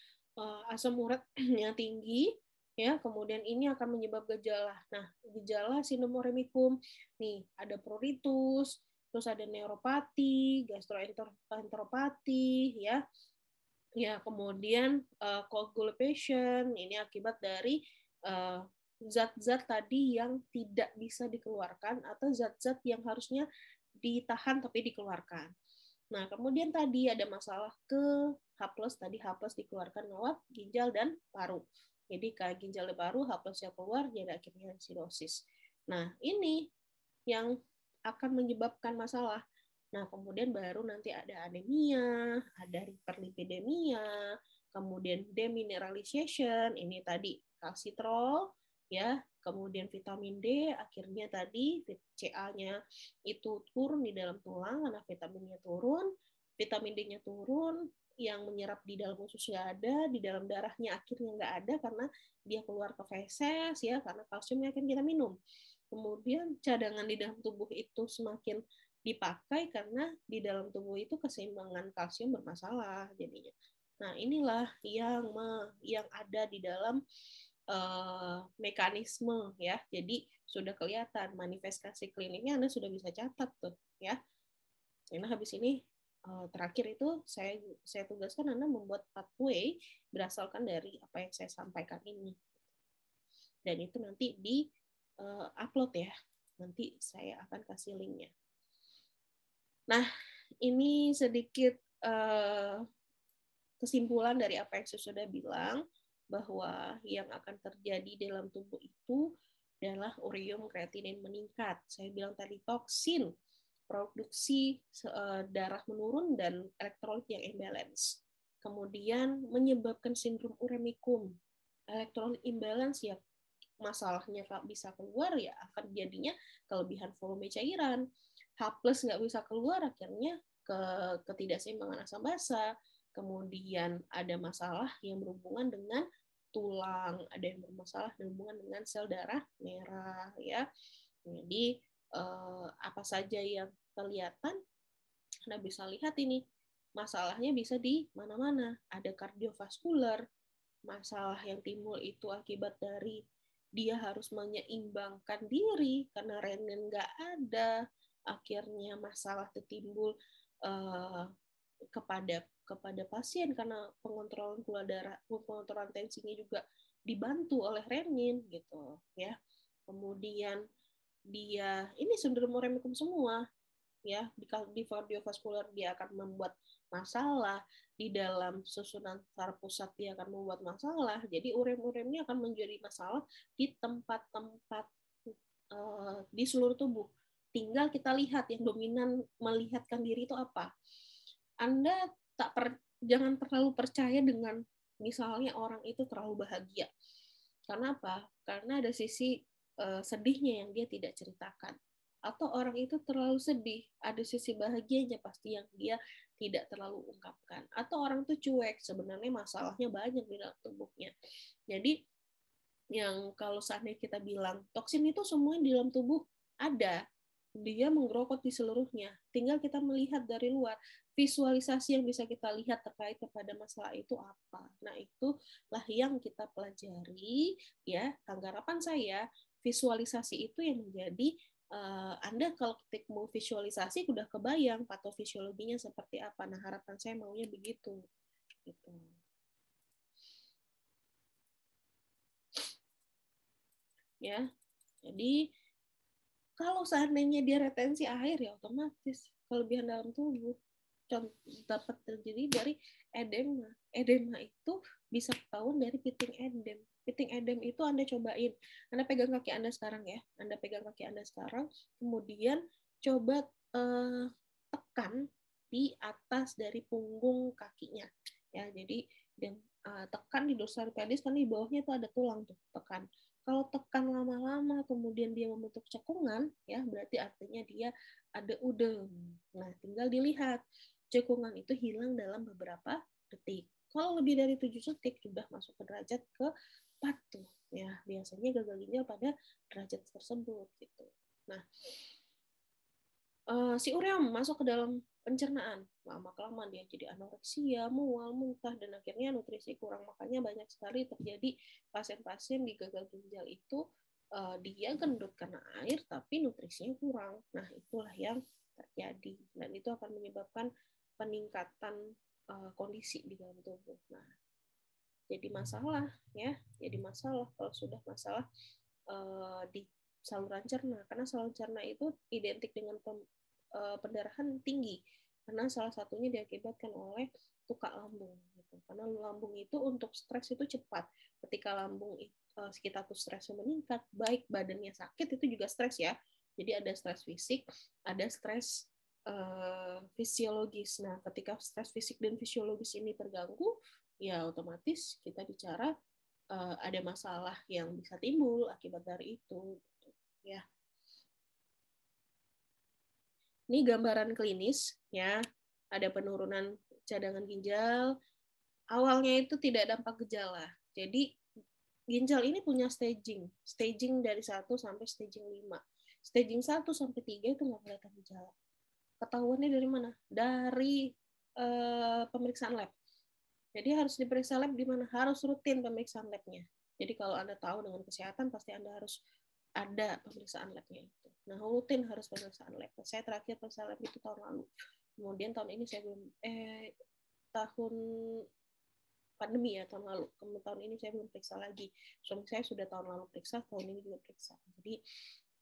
asam urat yang tinggi ya, kemudian ini akan menyebabkan gejala. Nah, gejala sindrom uremicum nih ada pruritus, terus ada neuropati, gastroenteropati ya. Ya, kemudian coagulation ini akibat dari zat-zat tadi yang tidak bisa dikeluarkan atau zat-zat yang harusnya ditahan tapi dikeluarkan. Nah, kemudian tadi ada masalah ke H+, tadi H+ dikeluarkan lewat ginjal dan paru. Jadi ke ginjal dan paru, H+ yang keluar, jadi akhirnya sirosis. Nah, ini yang akan menyebabkan masalah. Nah, kemudian baru nanti ada anemia, ada hiperlipidemia, kemudian demineralization, ini tadi kalsitrol, ya, kemudian vitamin D, akhirnya tadi CA-nya itu turun di dalam tulang karena vitaminnya turun, vitamin D-nya turun, yang menyerap di dalam ususnya ada, di dalam darahnya akhirnya nggak ada karena dia keluar ke feses, ya, karena kalsiumnya akan kita minum. Kemudian cadangan di dalam tubuh itu semakin dipakai karena di dalam tubuh itu keseimbangan kalsium bermasalah jadinya. Nah, inilah yang ada di dalam mekanisme ya. Jadi sudah kelihatan manifestasi kliniknya Anda sudah bisa catat tuh ya. Karena habis ini terakhir itu saya tugaskan Anda membuat pathway berdasarkan dari apa yang saya sampaikan ini. Dan itu nanti di upload ya. Nanti saya akan kasih linknya. Nah, ini sedikit kesimpulan dari apa yang saya sudah bilang, bahwa yang akan terjadi dalam tubuh itu adalah ureum kreatinin meningkat. Saya bilang tadi toksin, produksi darah menurun, dan elektrolit yang imbalance. Kemudian menyebabkan sindrom uremicum. Elektrolit imbalance ya masalahnya bisa keluar ya akan jadinya kelebihan volume cairan. H+ nggak bisa keluar akhirnya ketidakseimbangan asam basa. Kemudian ada masalah yang berhubungan dengan tulang, ada yang bermasalah berhubungan dengan sel darah merah ya. Jadi apa saja yang kelihatan Anda bisa lihat ini masalahnya bisa di mana-mana. Ada kardiovaskular, masalah yang timbul itu akibat dari dia harus menyeimbangkan diri karena renin nggak ada, akhirnya masalah timbul kepada pasien karena pengontrolan gula darah, pengontrolan tensinya juga dibantu oleh renin gitu ya. Kemudian dia ini sindrom uremicum semua ya, di kardiovaskular dia akan membuat masalah, di dalam susunan saraf pusat dia akan membuat masalah. Jadi urem-urem ini akan menjadi masalah di tempat-tempat di seluruh tubuh. Tinggal kita lihat yang dominan melihatkan diri itu apa. Anda jangan terlalu percaya dengan misalnya orang itu terlalu bahagia. Karena apa? Karena ada sisi sedihnya yang dia tidak ceritakan. Atau orang itu terlalu sedih, ada sisi bahagianya pasti yang dia tidak terlalu ungkapkan. Atau orang itu cuek, sebenarnya masalahnya banyak di dalam tubuhnya. Jadi yang kalau seandainya kita bilang toksin itu semuanya di dalam tubuh ada, dia menggerokot di seluruhnya. Tinggal kita melihat dari luar, visualisasi yang bisa kita lihat terkait kepada masalah itu apa. Nah, itulah yang kita pelajari ya. Harapan saya visualisasi itu yang menjadi Anda kalau ketik mau visualisasi udah kebayang patofisiologinya seperti apa. Nah, harapan saya maunya begitu. Gitu. Ya. Jadi kalau seandainya dia retensi air ya otomatis kelebihan dalam tubuh dapat terjadi dari edema. Edema itu bisa ketahuan dari pitting edem. Pitting edem itu Anda cobain. Anda pegang kaki Anda sekarang ya. Anda pegang kaki Anda sekarang, kemudian coba tekan di atas dari punggung kakinya. Ya, jadi tekan di dorsal pedis kan di bawahnya itu ada tulang tuh, tekan. Kalau tekan lama-lama kemudian dia membentuk cekungan, ya berarti artinya dia ada udem. Nah, tinggal dilihat cekungan itu hilang dalam beberapa detik. Kalau lebih dari 7 detik sudah masuk ke derajat ke-4 tuh. Ya, biasanya gagal ginjal pada derajat tersebut gitu. Nah, si ureum masuk ke dalam pencernaan. Lama-kelamaan dia jadi anoreksia, mual, muntah, dan akhirnya nutrisi kurang. Makanya banyak sekali terjadi pasien-pasien di gagal ginjal itu dia gendut karena air, tapi nutrisinya kurang. Nah, itulah yang terjadi. Dan itu akan menyebabkan peningkatan kondisi di dalam tubuh. Nah, jadi masalah ya, jadi masalah kalau sudah masalah di saluran cerna, karena saluran cerna itu identik dengan pendarahan tinggi, karena salah satunya diakibatkan oleh tukak lambung gitu. Karena lambung itu untuk stres itu cepat. Ketika lambung kita tuh stresnya meningkat, baik badannya sakit itu juga stres ya. Jadi ada stres fisik, ada stres fisiologis. Nah, ketika stres fisik dan fisiologis ini terganggu, ya otomatis kita bicara ada masalah yang bisa timbul akibat dari itu, ya. Ini gambaran klinis, ya. Ada penurunan cadangan ginjal. Awalnya itu tidak dampak gejala. Jadi ginjal ini punya staging dari 1 sampai staging 5. Staging 1 sampai 3 itu nggak kelihatan gejala. Ketahuannya dari mana? Dari pemeriksaan lab. Jadi harus diperiksa lab di mana? Harus rutin pemeriksaan labnya. Jadi kalau Anda tahu dengan kesehatan, pasti Anda harus ada pemeriksaan labnya itu. Nah, rutin harus pemeriksaan lab. Saya terakhir periksa lab itu tahun lalu. Kemudian tahun ini saya belum, tahun pandemi ya, tahun lalu. Kemudian tahun ini saya belum periksa lagi. Suami saya sudah tahun lalu periksa, tahun ini juga periksa. Jadi,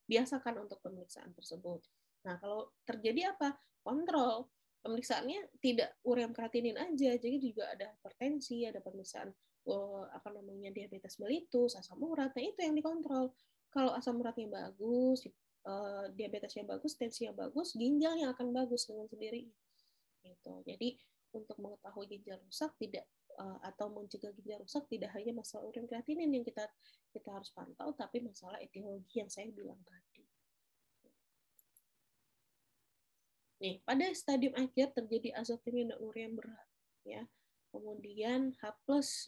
biasakan untuk pemeriksaan tersebut. Nah, kalau terjadi apa? Kontrol. Pemeriksaannya tidak ureum kreatinin aja, jadi juga ada hipertensi, ada pemeriksaan diabetes mellitus, asam urat. Nah, itu yang dikontrol. Kalau asam uratnya bagus, diabetesnya bagus, tensinya bagus, ginjalnya akan bagus dengan sendirinya. Gitu. Jadi untuk mengetahui ginjal rusak tidak atau mencegah ginjal rusak tidak hanya masalah ureum kreatinin yang kita harus pantau, tapi masalah etiologi yang saya bilang tadi. Nih, pada stadium akhir terjadi azotemia dan urea yang berat, ya. Kemudian H+.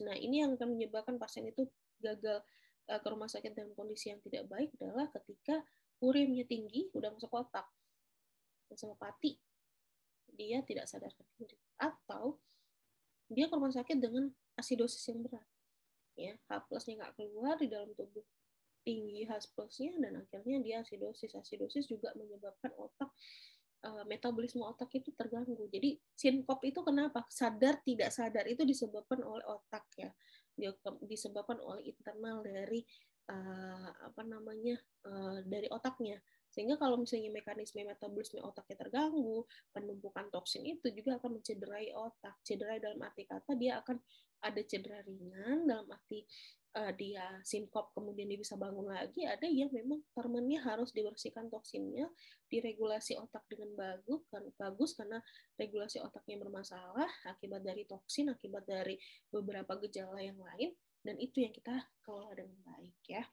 Nah, ini yang akan menyebabkan pasien itu gagal ke rumah sakit dalam kondisi yang tidak baik adalah ketika ureanya tinggi, udah masuk otak, ensefalopati, dia tidak sadarkan diri, atau dia ke rumah sakit dengan asidosis yang berat, ya. H+-nya nggak keluar di dalam tubuh, tinggi H+-nya, dan akhirnya dia asidosis. Asidosis juga menyebabkan otak metabolisme otak itu terganggu. Jadi sinkop itu kenapa? Sadar tidak sadar itu disebabkan oleh otak ya. Disebabkan oleh internal dari dari otaknya. Sehingga kalau misalnya mekanisme metabolisme otaknya terganggu, penumpukan toksin itu juga akan mencederai otak. Cederai dalam arti kata dia akan ada cedera ringan, dalam arti dia sinkop kemudian dia bisa bangun lagi. Ada yang memang permanentnya harus dibersihkan toksinnya, diregulasi otak dengan bagus karena regulasi otaknya bermasalah akibat dari toksin, akibat dari beberapa gejala yang lain, dan itu yang kita kelola dengan baik ya.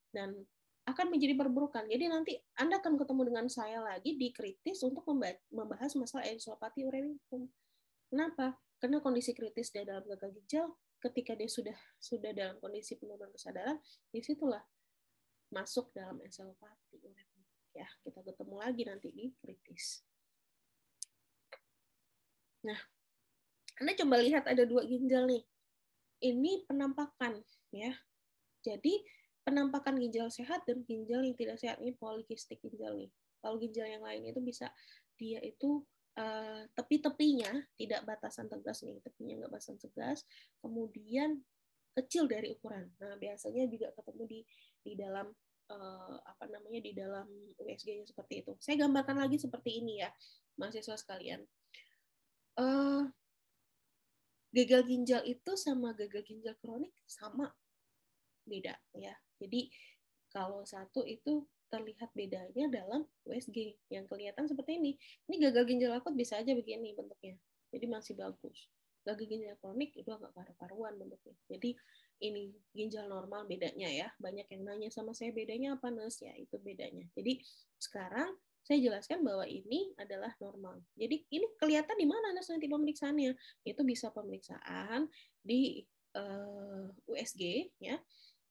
Dan akan menjadi perburukan. Jadi nanti Anda akan ketemu dengan saya lagi di kritis untuk membahas masalah ensefalopati uremicum. Kenapa? Karena kondisi kritis dia dalam gagal ginjal, ketika dia sudah dalam kondisi penurunan kesadaran, disitulah masuk dalam ensefalopati uremicum. Ya, kita ketemu lagi nanti di kritis. Nah, Anda coba lihat ada 2 ginjal nih. Ini penampakan ya. Jadi penampakan ginjal sehat dan ginjal yang tidak sehat, ini polikistik ginjal nih. Kalau ginjal yang lain itu bisa dia itu tepi-tepinya tidak batasan tegas nih, tepinya nggak batasan tegas, kemudian kecil dari ukuran. Nah, biasanya juga ketemu di dalam di dalam USG-nya seperti itu. Saya gambarkan lagi seperti ini ya, mahasiswa sekalian. Gagal ginjal itu sama gagal ginjal kronik sama, beda ya. Jadi kalau satu itu terlihat bedanya dalam USG yang kelihatan seperti ini. Ini gagal ginjal akut bisa aja begini bentuknya. Jadi masih bagus. Gagal ginjal kronik itu agak karu-karuan bentuknya. Jadi ini ginjal normal bedanya ya. Banyak yang nanya sama saya bedanya apa, Nes? Ya itu bedanya. Jadi sekarang saya jelaskan bahwa ini adalah normal. Jadi ini kelihatan di mana Nes nanti pemeriksaannya? Itu bisa pemeriksaan di USG ya.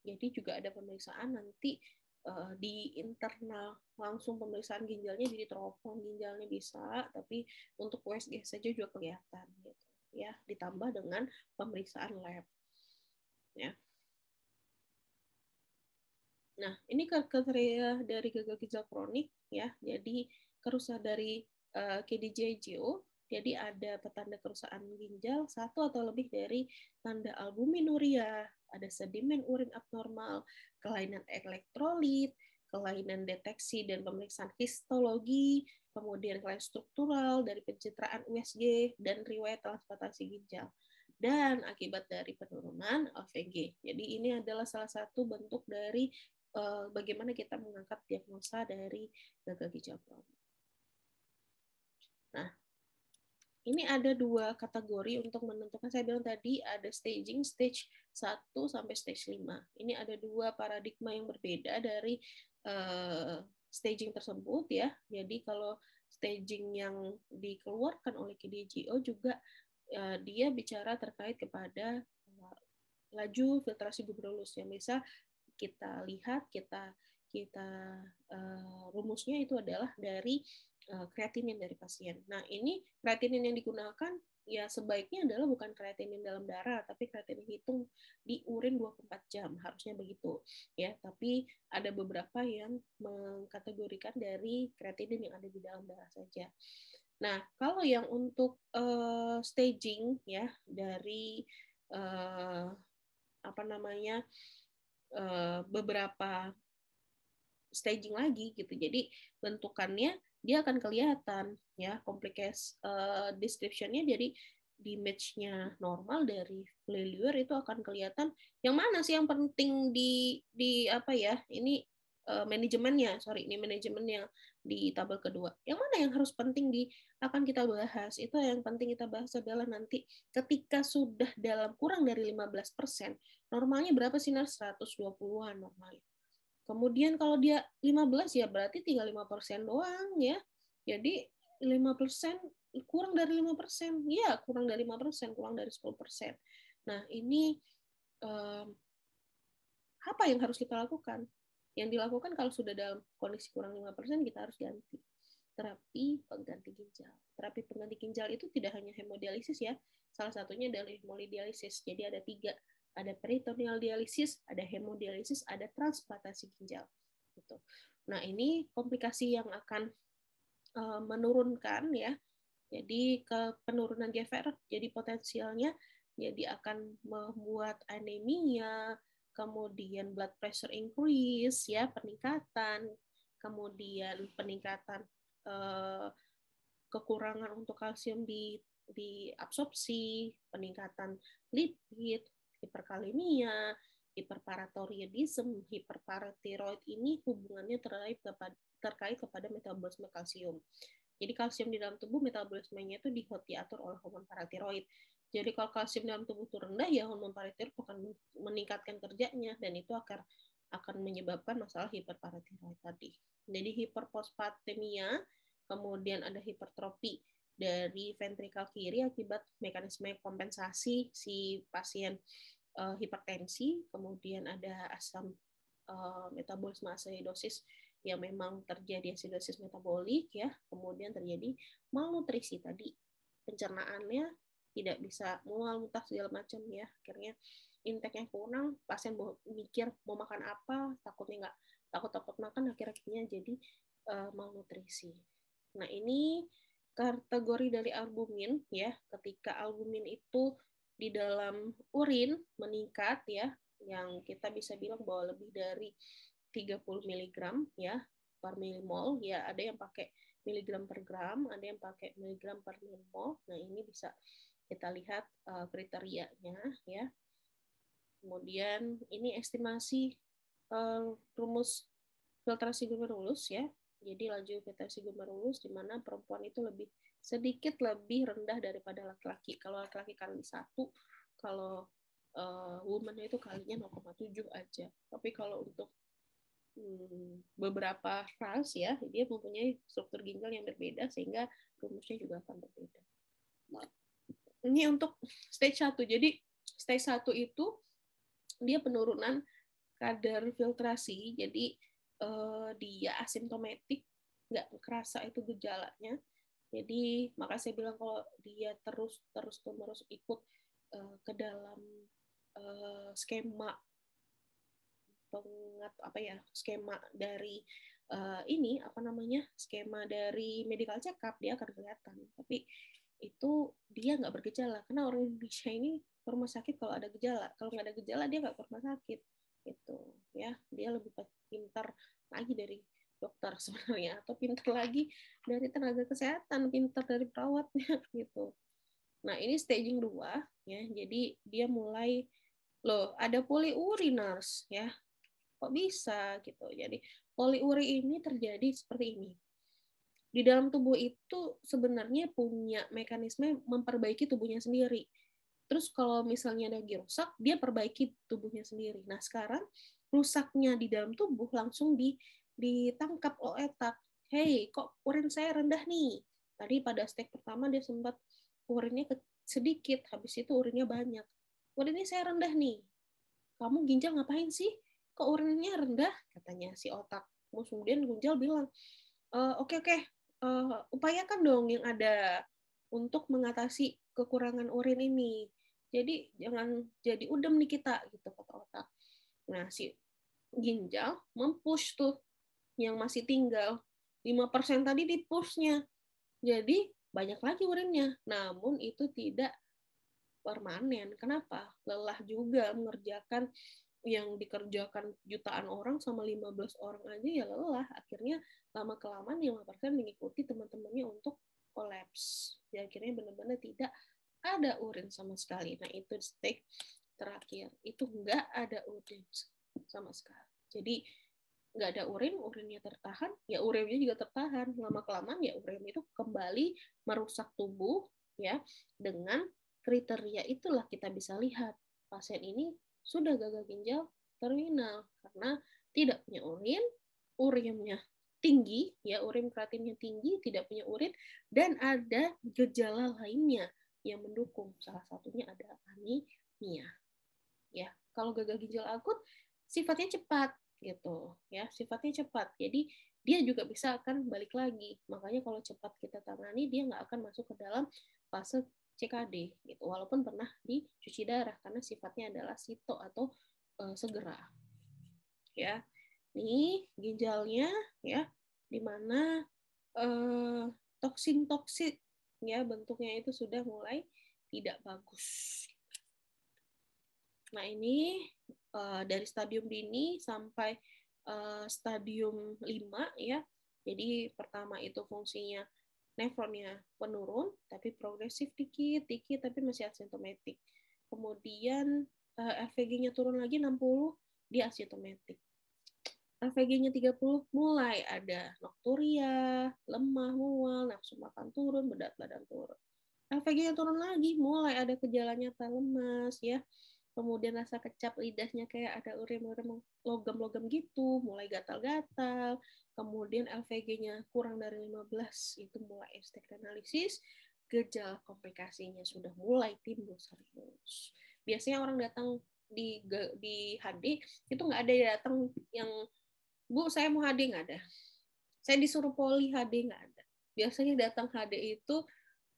Jadi juga ada pemeriksaan nanti di internal langsung pemeriksaan ginjalnya, jadi teropong ginjalnya bisa, tapi untuk USG saja juga kelihatan gitu ya, ditambah dengan pemeriksaan lab ya. Nah, ini kriteria dari gagal ginjal kronik ya. Jadi kerusakan dari KDJGO, jadi ada petanda kerusakan ginjal satu atau lebih dari tanda albuminuria, ada sedimen urin abnormal, kelainan elektrolit, kelainan deteksi dan pemeriksaan histologi, kemudian kelainan struktural dari pencitraan USG dan riwayat transplantasi ginjal, dan akibat dari penurunan AVG. Jadi ini adalah salah satu bentuk dari bagaimana kita mengangkat diagnosa dari gagal ginjal kronik. Nah, ini ada dua kategori untuk menentukan. Saya bilang tadi ada staging, stage 1 sampai stage 5. Ini ada dua paradigma yang berbeda dari staging tersebut ya. Jadi kalau staging yang dikeluarkan oleh KDIGO juga dia bicara terkait kepada laju filtrasi glomerulus yang bisa kita lihat, kita rumusnya itu adalah dari kreatinin dari pasien. Nah, ini kreatinin yang digunakan ya sebaiknya adalah bukan kreatinin dalam darah, tapi kreatinin hitung di urin 24 jam, harusnya begitu ya. Tapi ada beberapa yang mengkategorikan dari kreatinin yang ada di dalam darah saja. Nah, kalau yang untuk staging ya dari apa namanya beberapa staging lagi gitu. Jadi bentukannya dia akan kelihatan ya, komplikasi description-nya jadi di match-nya normal dari failure itu akan kelihatan yang mana sih yang penting di apa ya? Ini manajemennya, sorry, ini manajemennya di tabel kedua. Yang mana yang harus penting akan kita bahas. Itu yang penting kita bahas adalah nanti ketika sudah dalam kurang dari 15%, normalnya berapa sih, 120-an normalnya. Kemudian kalau dia 15 ya berarti tinggal 5% doang ya. Jadi 5% kurang dari 5%. Ya, kurang dari 5%, kurang dari 10%. Nah, ini apa yang harus kita lakukan? Yang dilakukan kalau sudah dalam kondisi kurang 5%, kita harus ganti terapi pengganti ginjal. Terapi pengganti ginjal itu tidak hanya hemodialisis ya, salah satunya adalah hemodialisis. Jadi ada 3, ada peritoneal dialisis, ada hemodialisis, ada transplantasi ginjal. Gitu. Nah, ini komplikasi yang akan menurunkan ya. Jadi ke penurunan GFR, jadi potensialnya jadi akan membuat anemia, kemudian blood pressure increase ya, peningkatan, kemudian peningkatan kekurangan untuk kalsium di absorpsi, peningkatan lipid, hiperkalemia, hiperparatiroidisme. Hiperparatiroid ini hubungannya terkait kepada metabolisme kalsium. Jadi kalsium di dalam tubuh metabolismenya itu diatur oleh hormon paratiroid. Jadi kalau kalsium dalam tubuh itu rendah, ya hormon paratiroid akan meningkatkan kerjanya dan itu akan menyebabkan masalah hiperparatiroid tadi. Jadi hiperfosfatemia, kemudian ada hipertrofi dari ventrikal kiri akibat mekanisme kompensasi si pasien hipertensi, kemudian ada asam metabolisme asidosis yang memang terjadi asidosis metabolik ya, kemudian terjadi malnutrisi tadi, pencernaannya tidak bisa, mual, muntah segala macam ya, akhirnya intake-nya kurang, pasien mikir mau makan apa, takut makan, akhirnya jadi malnutrisi. Nah, ini kategori dari albumin ya, ketika albumin itu di dalam urin meningkat ya, yang kita bisa bilang bahwa lebih dari 30 mg ya per milimol ya, ada yang pakai miligram per gram, ada yang pakai miligram per milimol. Nah, ini bisa kita lihat kriterianya ya. Kemudian ini estimasi rumus filtrasi glomerulus ya. Jadi laju filtrasi glomerulus di mana perempuan itu sedikit lebih rendah daripada laki-laki. Kalau laki-laki kali 1, kalau woman itu kalinya 0,7 aja. Tapi kalau untuk beberapa ras ya, dia mempunyai struktur ginjal yang berbeda sehingga rumusnya juga akan berbeda. Nah, ini untuk stage 1. Jadi stage 1 itu dia penurunan kadar filtrasi. Jadi dia asimptomatik, nggak kerasa itu gejalanya. Jadi maka saya bilang kalau dia terus menerus ikut ke dalam skema skema dari skema dari medical check up, dia akan kelihatan. Tapi itu dia nggak bergejala, karena orang Indonesia ini ke rumah sakit kalau ada gejala, kalau nggak ada gejala dia nggak ke rumah sakit gitu ya. Dia lebih pintar lagi dari dokter sebenarnya, atau pintar lagi dari tenaga kesehatan, pintar dari perawatnya gitu. Nah ini staging 2 ya, jadi dia mulai ada polyurinars ya, kok bisa gitu. Jadi poliuri ini terjadi seperti ini. Di dalam tubuh itu sebenarnya punya mekanisme memperbaiki tubuhnya sendiri. Terus kalau misalnya lagi rusak, dia perbaiki tubuhnya sendiri. Nah sekarang rusaknya di dalam tubuh langsung ditangkap otak. Hey, kok urin saya rendah nih? Tadi pada stage pertama dia sempat urinnya sedikit, habis itu urinnya banyak. Urinnya saya rendah nih. Kamu ginjal ngapain sih? Kok urinnya rendah? Katanya si otak. Kemudian ginjal bilang, oke, upayakan dong yang ada untuk mengatasi kekurangan urin ini. Jadi jangan jadi udem nih kita, gitu kata otak. Nah, si ginjal mempush tuh yang masih tinggal. 5% tadi di pushnya. Jadi banyak lagi urinnya. Namun itu tidak permanen. Kenapa? Lelah juga mengerjakan yang dikerjakan jutaan orang sama 15 orang aja ya lelah. Akhirnya lama-kelamaan 5% mengikuti teman-temannya untuk kolaps. Ya, akhirnya benar-benar tidak ada urin sama sekali. Nah, itu stage terakhir. Itu nggak ada urin sama sekali. Jadi nggak ada urin, urinnya tertahan, ya urinnya juga tertahan. Lama-kelamaan ya urin itu kembali merusak tubuh ya. Dengan kriteria itulah kita bisa lihat pasien ini sudah gagal ginjal terminal karena tidak punya urin, urinnya tinggi, ya urin kreatinnya tinggi, tidak punya urin, dan ada gejala lainnya yang mendukung. Salah satunya ada anemia. Ya, kalau gagal ginjal akut sifatnya cepat gitu, ya sifatnya cepat. Jadi dia juga bisa akan balik lagi. Makanya kalau cepat kita tangani, dia nggak akan masuk ke dalam fase CKD gitu, walaupun pernah dicuci darah karena sifatnya adalah sito atau segera. Ya, ini ginjalnya ya, di mana toksin-toksin ya bentuknya itu sudah mulai tidak bagus. Nah ini dari stadium dini sampai stadium 5 ya. Jadi pertama itu fungsinya nefronnya menurun, tapi progresif dikit, tapi masih asimptomatik. Kemudian FVG-nya turun lagi 60, dia asimptomatik. FVG-nya 30, mulai ada nokturia, lemah, mual, nafsu makan turun, berat badan turun. FVG-nya turun lagi, mulai ada gejala nyata lemas, ya. Kemudian rasa kecap lidahnya kayak ada urim-urim logam-logam gitu, mulai gatal-gatal. Kemudian LVG-nya kurang dari 15, itu mulai stage analisis, gejala komplikasinya sudah mulai timbul serius. Biasanya orang datang di HD itu nggak ada datang yang Bu saya mau HD, nggak ada. Saya disuruh poli HD, nggak ada. Biasanya datang HD itu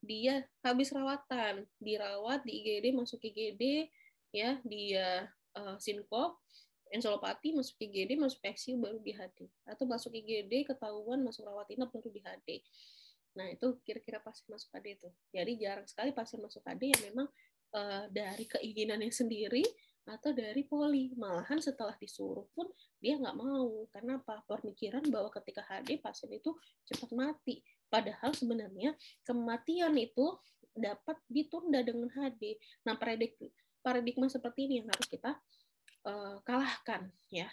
dia habis rawatan, dirawat di IGD, masuk IGD, ya dia sinkop, enselopati, masuk IGD, masuk ICU baru di HD, atau masuk IGD ketahuan masuk rawat inap baru di HD. Nah itu kira-kira pasien masuk HD itu. Jadi jarang sekali pasien masuk HD yang memang dari keinginannya sendiri atau dari poli. Malahan setelah disuruh pun dia nggak mau. Karena apa? Pemikiran bahwa ketika HD pasien itu cepat mati. Padahal sebenarnya kematian itu dapat ditunda dengan HD. Nah, paradigma seperti ini yang harus kita kalahkan, ya.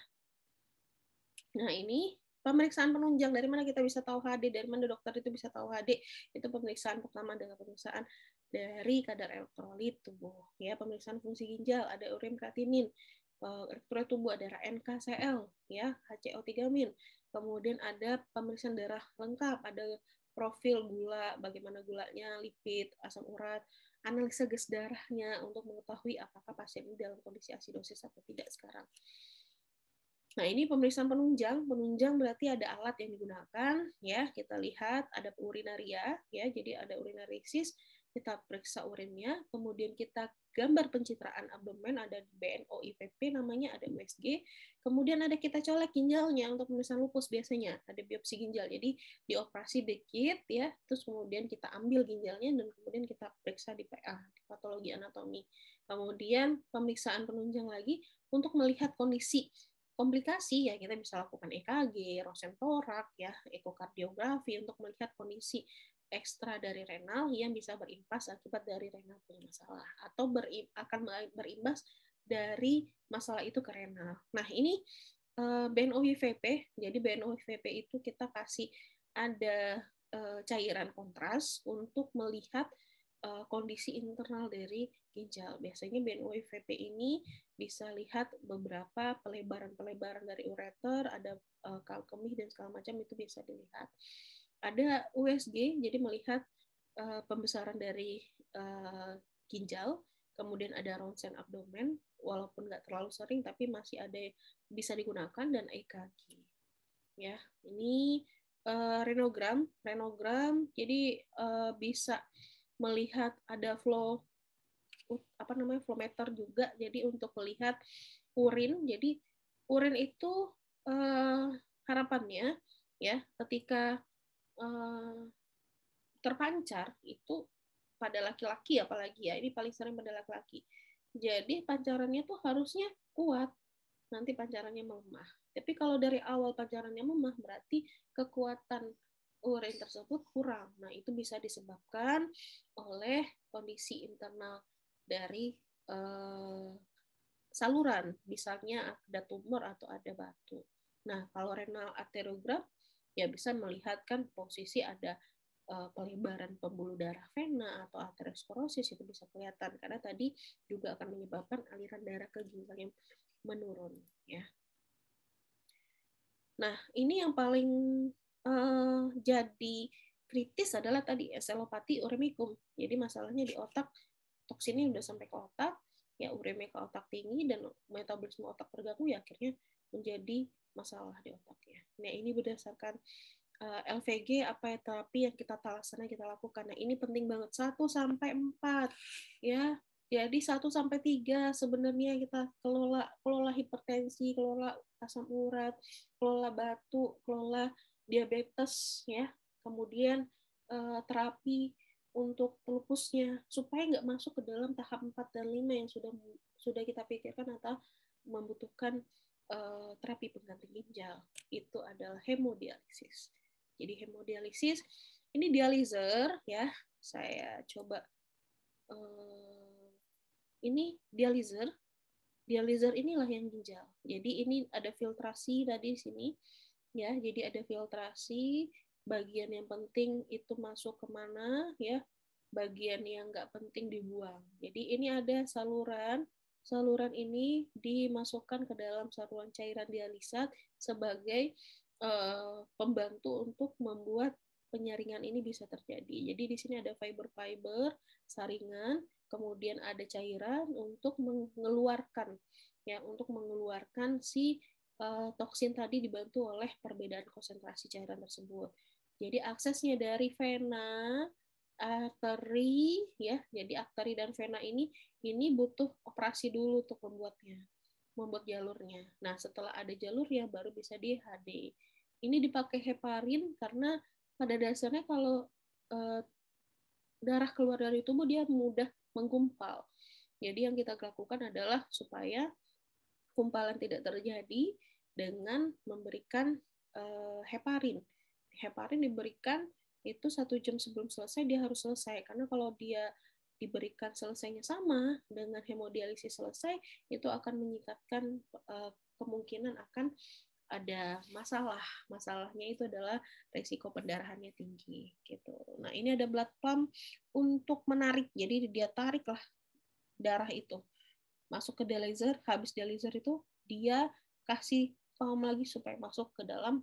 Nah, ini pemeriksaan penunjang. Dari mana kita bisa tahu HD? Dari mana dokter itu bisa tahu HD? Itu pemeriksaan pertama adalah pemeriksaan dari kadar elektrolit tubuh. Ya, pemeriksaan fungsi ginjal, ada urin kreatinin. Elektrolit tubuh ada NKCl, ya, HCO3-. Kemudian ada pemeriksaan darah lengkap, ada profil gula, bagaimana gulanya, lipid, asam urat, analisa gas darahnya untuk mengetahui apakah pasien ini dalam kondisi asidosis atau tidak sekarang. Nah, ini pemeriksaan penunjang. Penunjang berarti ada alat yang digunakan, ya. Kita lihat ada urinaria, ya. Jadi ada urinarisis, kita periksa urinnya, kemudian kita gambar pencitraan abdomen, ada BNO IVP namanya, ada USG. Kemudian ada kita colek ginjalnya untuk pemeriksaan lupus biasanya, ada biopsi ginjal. Jadi dioperasi dikit, ya. Terus kemudian kita ambil ginjalnya dan kemudian kita periksa di PA, di patologi anatomi. Kemudian pemeriksaan penunjang lagi untuk melihat kondisi komplikasi, ya kita bisa lakukan EKG, Rosentorak, ya ekokardiografi untuk melihat kondisi ekstra dari renal yang bisa berimbas akibat dari renal punya masalah atau akan berimbas dari masalah itu ke renal. Nah, ini BNO-IVP. Jadi BNO-IVP itu kita kasih ada cairan kontras untuk melihat kondisi internal dari ginjal. Biasanya BNO-IVP ini bisa lihat beberapa pelebaran-pelebaran dari ureter, ada kemih dan segala macam itu bisa dilihat. Ada USG, jadi melihat pembesaran dari ginjal, kemudian ada ronsen abdomen, walaupun nggak terlalu sering, tapi masih ada bisa digunakan, dan EKG. Ya, ini renogram, jadi bisa melihat ada flow flowmeter juga, jadi untuk melihat urin. Jadi urin itu harapannya, ya ketika terpancar itu pada laki-laki, apalagi ya ini paling sering pada laki-laki. Jadi pancarannya tuh harusnya kuat, nanti pancarannya melemah. Tapi kalau dari awal pancarannya melemah, berarti kekuatan urin tersebut kurang. Nah, itu bisa disebabkan oleh kondisi internal dari saluran, misalnya ada tumor atau ada batu. Nah, kalau renal arteriogram ya bisa melihatkan posisi ada pelebaran pembuluh darah vena atau arteriosklerosis, itu bisa kelihatan karena tadi juga akan menyebabkan aliran darah ke ginjal yang menurun, ya. Nah, ini yang paling jadi kritis adalah tadi encephalopati uremicum. Jadi masalahnya di otak, toksinnya udah sampai ke otak, ya uremia ke otak tinggi dan metabolisme otak terganggu, ya akhirnya menjadi masalah di otaknya. Nah, ini berdasarkan LVG apa ya terapi yang kita lakukan. Nah, ini penting banget 1 sampai 4 ya. Jadi 1 sampai 3 sebenarnya kita kelola hipertensi, kelola asam urat, kelola batu, kelola diabetes, ya. Kemudian terapi untuk lupusnya supaya nggak masuk ke dalam tahap 4 dan 5 yang sudah kita pikirkan atau membutuhkan terapi pengganti ginjal. Itu adalah hemodialisis. Jadi hemodialisis ini dializer, ya. Saya coba ini dializer. Dializer inilah yang ginjal. Jadi ini ada filtrasi tadi di sini, ya. Jadi ada filtrasi, bagian yang penting itu masuk kemana, ya. Bagian yang nggak penting dibuang. Jadi ini ada saluran. Saluran ini dimasukkan ke dalam saluran cairan dialisat sebagai pembantu untuk membuat penyaringan ini bisa terjadi. Jadi di sini ada fiber-fiber, saringan, kemudian ada cairan untuk mengeluarkan, ya, untuk mengeluarkan si toksin tadi dibantu oleh perbedaan konsentrasi cairan tersebut. Jadi aksesnya dari vena, arteri, ya. Jadi arteri dan vena ini butuh operasi dulu untuk membuat jalurnya. Nah, setelah ada jalurnya baru bisa di HD. Ini dipakai heparin karena pada dasarnya kalau darah keluar dari tubuh dia mudah menggumpal. Jadi yang kita lakukan adalah supaya gumpalan tidak terjadi dengan memberikan heparin. Heparin diberikan itu 1 jam sebelum selesai, dia harus selesai. Karena kalau dia diberikan selesainya sama dengan hemodialisis selesai, itu akan meningkatkan kemungkinan akan ada masalah. Masalahnya itu adalah risiko pendarahannya tinggi gitu. Nah, ini ada blood pump untuk menarik. Jadi dia tariklah darah itu masuk ke dialyzer. Habis dialyzer itu dia kasih pump lagi supaya masuk ke dalam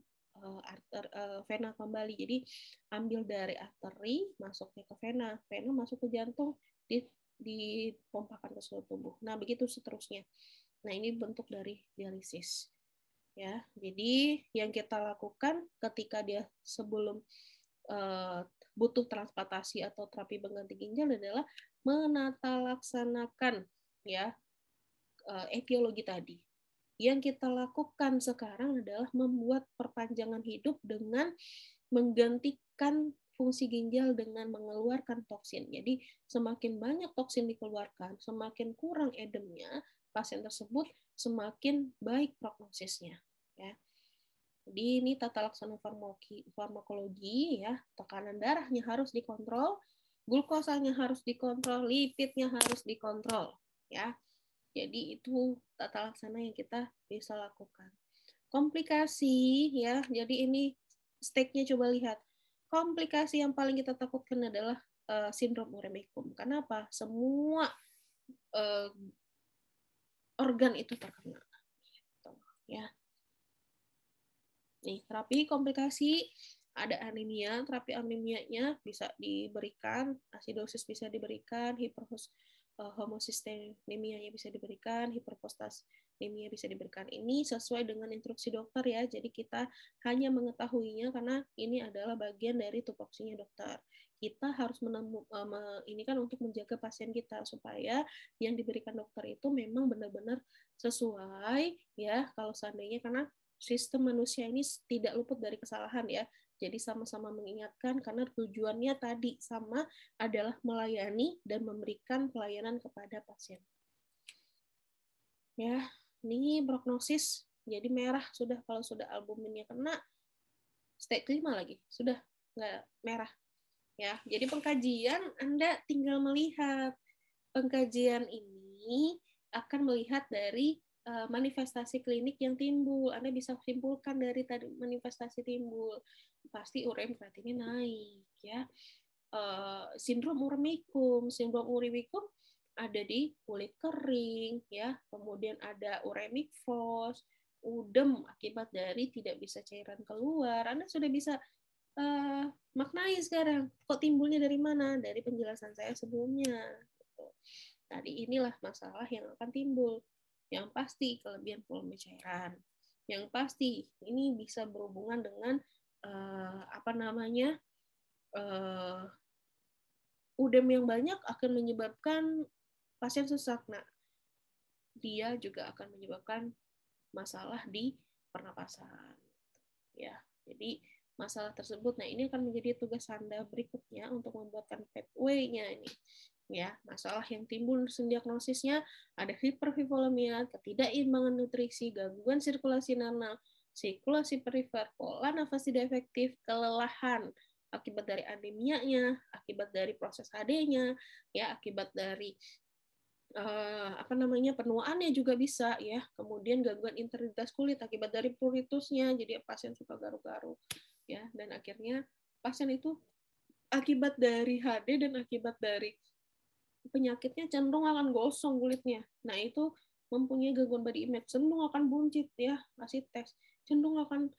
vena kembali. Jadi ambil dari arteri, masuknya ke vena, vena masuk ke jantung, dipompakan ke seluruh tubuh. Nah, begitu seterusnya. Nah, ini bentuk dari dialisis. Ya, jadi yang kita lakukan ketika dia sebelum butuh transplantasi atau terapi pengganti ginjal adalah menata laksanakan ya etiologi tadi. Yang kita lakukan sekarang adalah membuat perpanjangan hidup dengan menggantikan fungsi ginjal dengan mengeluarkan toksin. Jadi semakin banyak toksin dikeluarkan, semakin kurang edemnya pasien tersebut, semakin baik prognosisnya. Ya. Jadi ini tata laksana farmakologi ya, tekanan darahnya harus dikontrol, glukosanya harus dikontrol, lipidnya harus dikontrol ya. Jadi itu tata laksana yang kita bisa lakukan. Komplikasi ya, jadi ini stake-nya coba lihat. Komplikasi yang paling kita takutkan adalah sindrom uremicum. Kenapa? Semua uh, organ itu terkena. Gitu, ya. Nih, terapi komplikasi ada anemia, terapi anemianya bisa diberikan, asidosis bisa diberikan, homosistenemianya bisa diberikan, hiperfostasemia bisa diberikan. Ini sesuai dengan instruksi dokter ya. Jadi kita hanya mengetahuinya karena ini adalah bagian dari tupoksinya dokter. Kita harus ini kan untuk menjaga pasien kita supaya yang diberikan dokter itu memang benar-benar sesuai ya. Kalau seandainya karena sistem manusia ini tidak luput dari kesalahan ya. Jadi sama-sama mengingatkan karena tujuannya tadi sama adalah melayani dan memberikan pelayanan kepada pasien. Ya, ini prognosis jadi merah sudah kalau sudah albuminnya kena stage 5 lagi, sudah nggak merah. Ya, jadi pengkajian Anda tinggal melihat. Pengkajian ini akan melihat dari manifestasi klinik yang timbul. Anda bisa simpulkan dari tadi manifestasi timbul. Pasti urem kreatinnya naik ya. Sindrom uremicum ada di kulit kering ya. Kemudian ada uremic frost, udem akibat dari tidak bisa cairan keluar. Anda sudah bisa maknai sekarang kok timbulnya dari mana, dari penjelasan saya sebelumnya gitu. Tadi inilah masalah yang akan timbul. Yang pasti kelebihan volume cairan, yang pasti ini bisa berhubungan dengan udem yang banyak akan menyebabkan pasien sesak. Nah, dia juga akan menyebabkan masalah di pernapasan ya. Jadi masalah tersebut. Nah, ini akan menjadi tugas Anda berikutnya untuk membuatkan pathway-nya ini. Ya, masalah yang timbul diagnosisnya ada hipervolumia, ketidakimbangan nutrisi, gangguan sirkulasi nanal, sirkulasi perifer, pola nafas tidak efektif, kelelahan akibat dari anemianya, akibat dari proses HD-nya, ya, akibat dari penuaannya juga bisa ya, kemudian gangguan integritas kulit akibat dari pruritusnya, jadi pasien suka garu-garu ya, dan akhirnya pasien itu akibat dari HD dan akibat dari penyakitnya cenderung akan gosong kulitnya. Nah, itu mempunyai gangguan body image, cenderung akan buncit ya, kasih tes, cenderung akan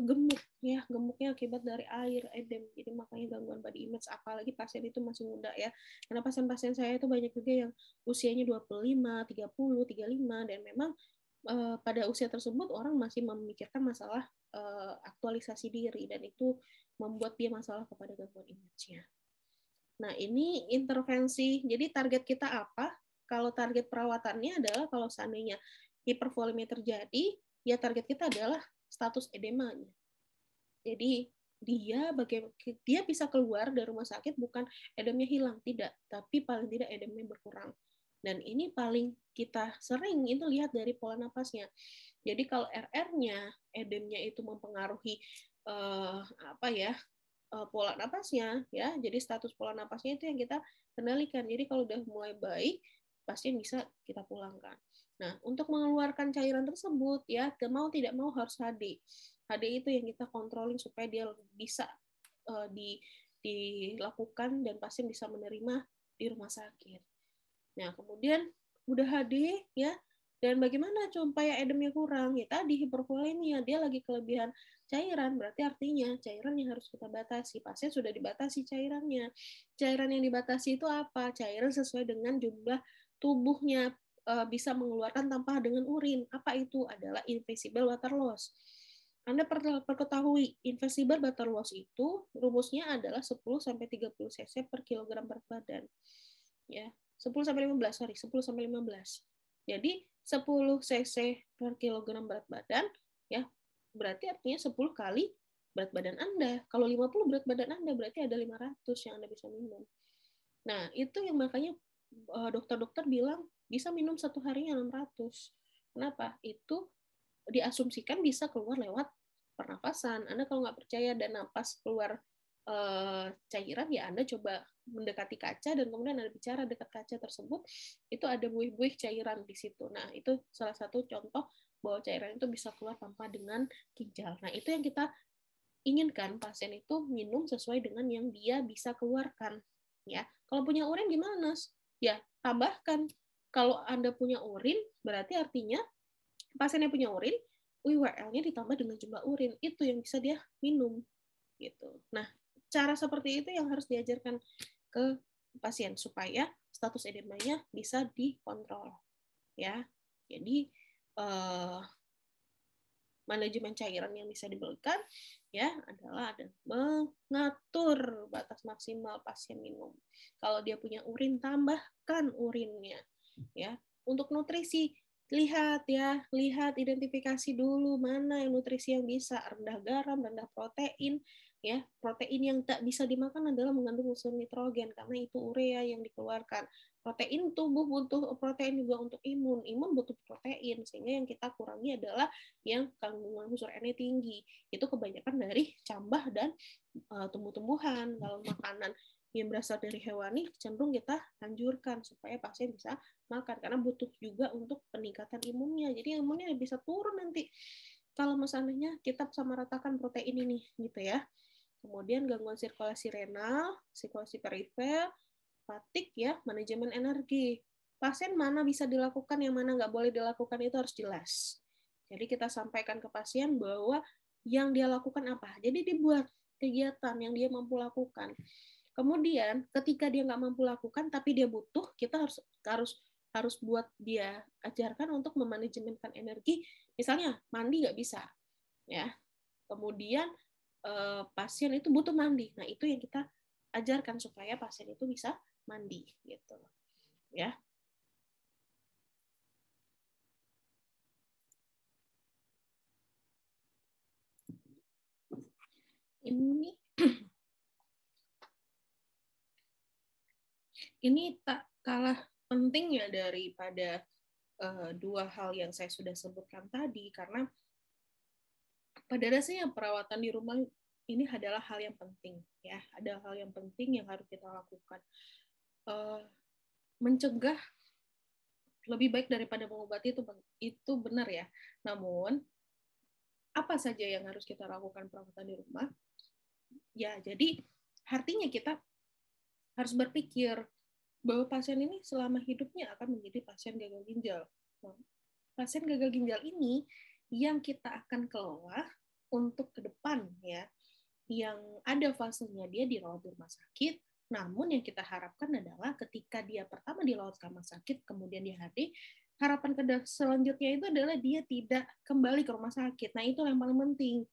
gemuk ya, gemuknya akibat dari air, edem. Jadi makanya gangguan body image, apalagi pasien itu masih muda ya. Karena pasien-pasien saya itu banyak juga yang usianya 25, 30, 35 dan memang pada usia tersebut orang masih memikirkan masalah aktualisasi diri dan itu membuat dia masalah kepada gangguan image-nya. Nah, ini intervensi. Jadi target kita apa? Kalau target perawatannya adalah kalau seandainya hipervolemia terjadi, ya target kita adalah status edemanya. Jadi dia bisa keluar dari rumah sakit bukan edemnya hilang, tidak, tapi paling tidak edemnya berkurang. Dan ini paling kita sering itu lihat dari pola napasnya. Jadi kalau RR-nya, edemnya itu mempengaruhi pola napasnya, ya. Jadi status pola napasnya itu yang kita kendalikan. Jadi kalau udah mulai baik, pasien bisa kita pulangkan. Nah, untuk mengeluarkan cairan tersebut ya, mau tidak mau harus HD. HD itu yang kita kontrolin supaya dia bisa dilakukan dan pasien bisa menerima di rumah sakit. Nah, kemudian udah HD ya, dan bagaimana supaya edemnya kurang? Ya tadi hipervolemia, dia lagi kelebihan cairan, berarti artinya cairan yang harus kita batasi. Pasien sudah dibatasi cairannya. Cairan yang dibatasi itu apa? Cairan sesuai dengan jumlah tubuhnya bisa mengeluarkan tanpa dengan urin. Apa itu? Adalah invisible water loss. Anda perlu ketahui, invisible water loss itu rumusnya adalah 10-30 cc per kilogram berat badan. Ya, 10-15, sorry, 10-15. Jadi 10 cc per kilogram berat badan, ya berarti artinya 10 kali berat badan Anda. Kalau 50 berat badan Anda, berarti ada 500 yang Anda bisa minum. Nah, itu yang makanya dokter-dokter bilang bisa minum satu harinya 600. Kenapa? Itu diasumsikan bisa keluar lewat pernafasan. Anda kalau nggak percaya dan napas keluar cairan, ya Anda coba mendekati kaca dan kemudian Anda bicara dekat kaca tersebut, itu ada buih-buih cairan di situ. Nah, itu salah satu contoh bahwa cairan itu bisa keluar tanpa dengan ginjal. Nah, itu yang kita inginkan pasien itu minum sesuai dengan yang dia bisa keluarkan. Ya, kalau punya urin gimana? Ya, tambahkan. Kalau Anda punya urin, berarti artinya pasiennya punya urin, UIWL-nya ditambah dengan jumlah urin, itu yang bisa dia minum gitu. Nah, cara seperti itu yang harus diajarkan ke pasien supaya status edemanya bisa dikontrol ya. Jadi manajemen cairan yang bisa diberikan ya adalah mengatur batas maksimal pasien minum. Kalau dia punya urin, tambahkan urinnya ya. Untuk nutrisi, lihat identifikasi dulu mana yang nutrisi yang bisa, rendah garam, rendah protein ya. Protein yang tak bisa dimakan adalah mengandung unsur nitrogen karena itu urea yang dikeluarkan. Protein, tubuh butuh protein juga untuk imun butuh protein, sehingga yang kita kurangi adalah yang kandungan unsur N tinggi. Itu kebanyakan dari cambah dan tumbuh-tumbuhan. Kalau makanan yang berasal dari hewani cenderung kita anjurkan supaya pasien bisa makan karena butuh juga untuk peningkatan imunnya. Jadi imunnya bisa turun nanti kalau misalnya kita samaratakan protein ini gitu ya. Kemudian gangguan sirkulasi renal, sirkulasi perifer, fatik ya, manajemen energi. Pasien mana bisa dilakukan, yang mana nggak boleh dilakukan itu harus jelas. Jadi kita sampaikan ke pasien bahwa yang dia lakukan apa. Jadi dibuat kegiatan yang dia mampu lakukan. Kemudian ketika dia nggak mampu lakukan tapi dia butuh, kita harus buat dia ajarkan untuk memanajemenkan energi. Misalnya mandi nggak bisa, ya. Kemudian pasien itu butuh mandi. Nah itu yang kita ajarkan supaya pasien itu bisa mandi gitu ya. Ini tak kalah penting ya daripada dua hal yang saya sudah sebutkan tadi, karena pada dasarnya perawatan di rumah ini adalah hal yang penting ya, ada hal yang penting yang harus kita lakukan. Mencegah lebih baik daripada mengobati itu benar ya. Namun apa saja yang harus kita lakukan perawatan di rumah? Ya, jadi artinya kita harus berpikir bahwa pasien ini selama hidupnya akan menjadi pasien gagal ginjal. Nah, pasien gagal ginjal ini yang kita akan kelola untuk ke depan ya, yang ada fasenya dia dirawat di rumah sakit. Namun yang kita harapkan adalah ketika dia pertama dirawat ke rumah sakit, kemudian dia HD, harapan selanjutnya itu adalah dia tidak kembali ke rumah sakit. Nah itu yang paling penting.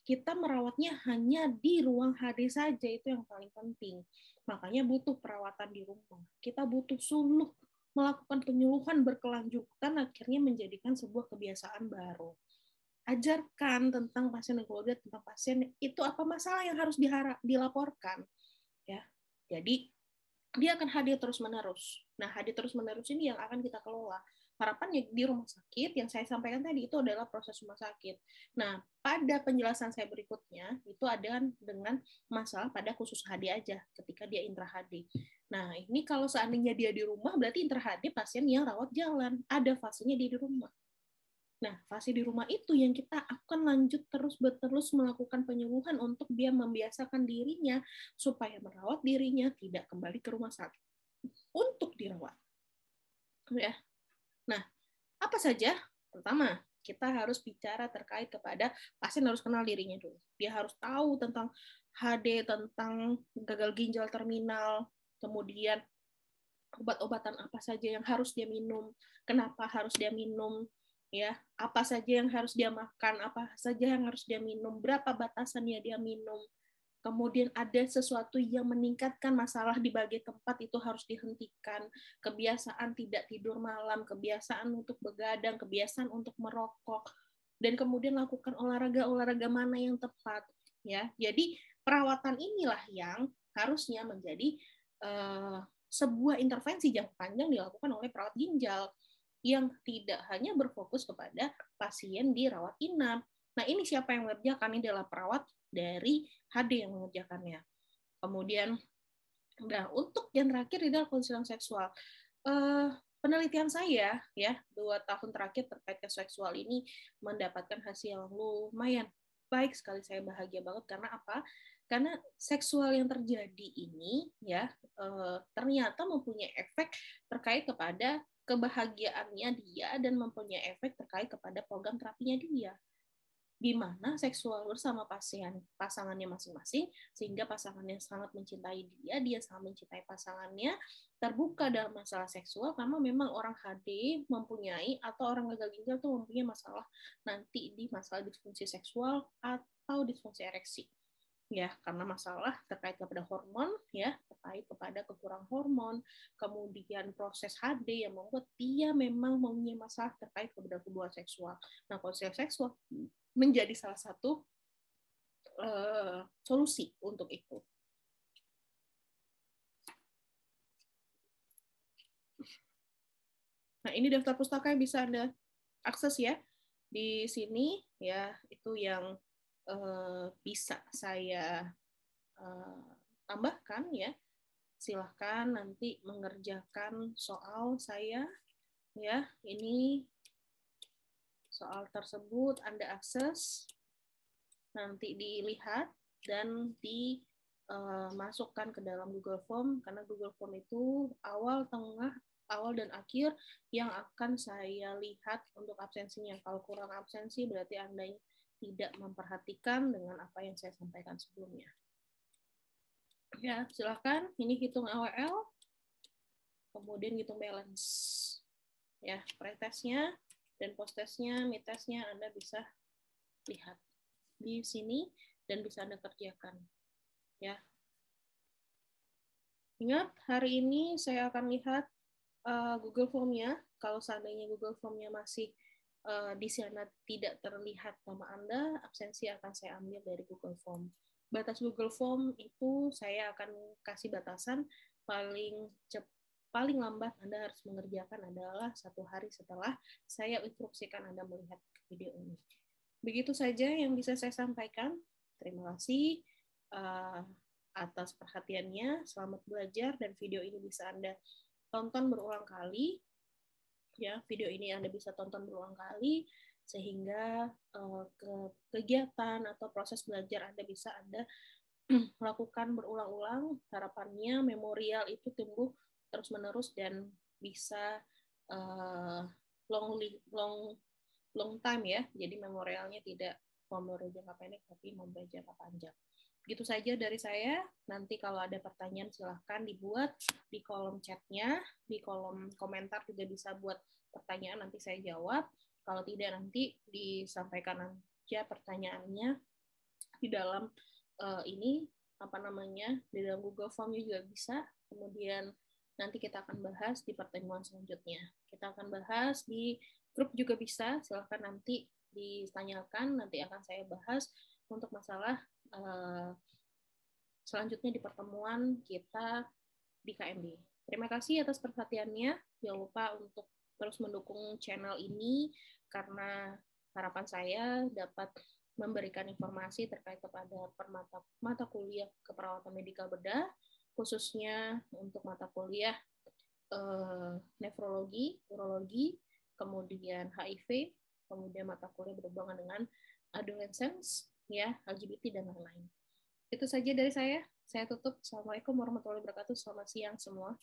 Kita merawatnya hanya di ruang HD saja, itu yang paling penting. Makanya butuh perawatan di rumah. Kita butuh suluh melakukan penyuluhan berkelanjutan, akhirnya menjadikan sebuah kebiasaan baru. Ajarkan tentang pasien dan keluarga, tentang pasien itu apa masalah yang harus dilaporkan ya. Jadi dia akan hadir terus-menerus. Nah, hadir terus-menerus ini yang akan kita kelola. Harapannya di rumah sakit, yang saya sampaikan tadi itu adalah proses rumah sakit. Nah, pada penjelasan saya berikutnya, itu ada dengan masalah pada khusus HD aja, ketika dia intra HD. Nah, ini kalau seandainya dia di rumah, berarti intra HD pasien yang rawat jalan. Ada fasenya dia di rumah. Nah, fase di rumah itu yang kita akan lanjut terus melakukan penyuluhan untuk dia membiasakan dirinya supaya merawat dirinya, tidak kembali ke rumah sakit untuk dirawat. Ya. Nah, apa saja? Pertama, kita harus bicara terkait kepada pasien harus kenal dirinya dulu. Dia harus tahu tentang HD, tentang gagal ginjal terminal, kemudian obat-obatan apa saja yang harus dia minum, kenapa harus dia minum, ya, apa saja yang harus dia makan, apa saja yang harus dia minum, berapa batasannya dia minum. Kemudian ada sesuatu yang meningkatkan masalah di bagian tempat, itu harus dihentikan. Kebiasaan tidak tidur malam, kebiasaan untuk begadang, kebiasaan untuk merokok, dan kemudian lakukan olahraga mana yang tepat. Ya, jadi perawatan inilah yang harusnya menjadi sebuah intervensi jangka panjang dilakukan oleh perawat ginjal yang tidak hanya berfokus kepada pasien di rawat inap. Nah, ini siapa yang mengerjakan? Ini adalah perawat dari HD yang mengerjakannya. Kemudian, nah, untuk yang terakhir adalah konseling seksual. Penelitian saya ya 2 tahun terakhir terkait ke seksual ini mendapatkan hasil yang lumayan baik sekali. Saya bahagia banget karena apa? Karena seksual yang terjadi ini ya ternyata mempunyai efek terkait kepada kebahagiaannya dia dan mempunyai efek terkait kepada program terapinya dia, di mana seksual bersama pasangannya masing-masing, sehingga pasangannya sangat mencintai dia, dia sangat mencintai pasangannya, terbuka dalam masalah seksual, karena memang orang HD mempunyai, atau orang gagal ginjal itu mempunyai masalah nanti di masalah disfungsi seksual atau disfungsi ereksi. Ya, karena masalah terkait kepada hormon, ya, terkait kepada kekurangan hormon, kemudian proses HD yang membuat dia memang mempunyai masalah terkait kepada hubungan seksual. Nah, konseling seksual menjadi salah satu solusi untuk itu. Nah, ini daftar pustaka yang bisa Anda akses ya. Di sini ya, itu yang bisa saya tambahkan ya. Silahkan nanti mengerjakan soal saya ya. Ini soal tersebut Anda akses, nanti dilihat dan dimasukkan ke dalam Google Form, karena Google Form itu awal, tengah, awal dan akhir yang akan saya lihat untuk absensinya. Kalau kurang absensi berarti Anda tidak memperhatikan dengan apa yang saya sampaikan sebelumnya. Ya, silakan. Ini hitung AWL, kemudian hitung balance. Ya, pretestnya dan posttestnya, midtestnya Anda bisa lihat di sini dan bisa Anda kerjakan. Ya. Ingat, hari ini saya akan lihat Google Form-nya. Kalau seandainya Google Form-nya masih di sana tidak terlihat nama Anda, absensi akan saya ambil dari Google Form. Batas Google Form itu saya akan kasih batasan paling lambat Anda harus mengerjakan adalah 1 hari setelah saya instruksikan Anda melihat video ini. Begitu saja yang bisa saya sampaikan. Terima kasih atas perhatiannya. Selamat belajar, dan video ini bisa Anda tonton berulang kali. Ya, video ini Anda bisa tonton berulang kali sehingga kegiatan atau proses belajar Anda bisa Anda lakukan berulang-ulang. Harapannya memorial itu tumbuh terus-menerus dan bisa long time ya. Jadi memorialnya tidak memori jangka pendek tapi memori jangka panjang. Begitu saja dari saya. Nanti kalau ada pertanyaan silahkan dibuat di kolom chatnya, di kolom komentar juga bisa buat pertanyaan, nanti saya jawab. Kalau tidak nanti disampaikan aja pertanyaannya di dalam ini di dalam Google Form juga bisa. Kemudian nanti kita akan bahas di pertemuan selanjutnya. Kita akan bahas di grup juga bisa, silahkan nanti ditanyakan, nanti akan saya bahas untuk masalah selanjutnya di pertemuan kita di KMD. Terima kasih atas perhatiannya. Jangan lupa untuk terus mendukung channel ini, karena harapan saya dapat memberikan informasi terkait kepada mata kuliah keperawatan medikal bedah, khususnya untuk mata kuliah nefrologi, urologi, kemudian HIV, kemudian mata kuliah berhubungan dengan adolescence, ya, LGBT dan lain-lain. Itu saja dari saya. Saya tutup. Assalamualaikum warahmatullahi wabarakatuh. Selamat siang semua.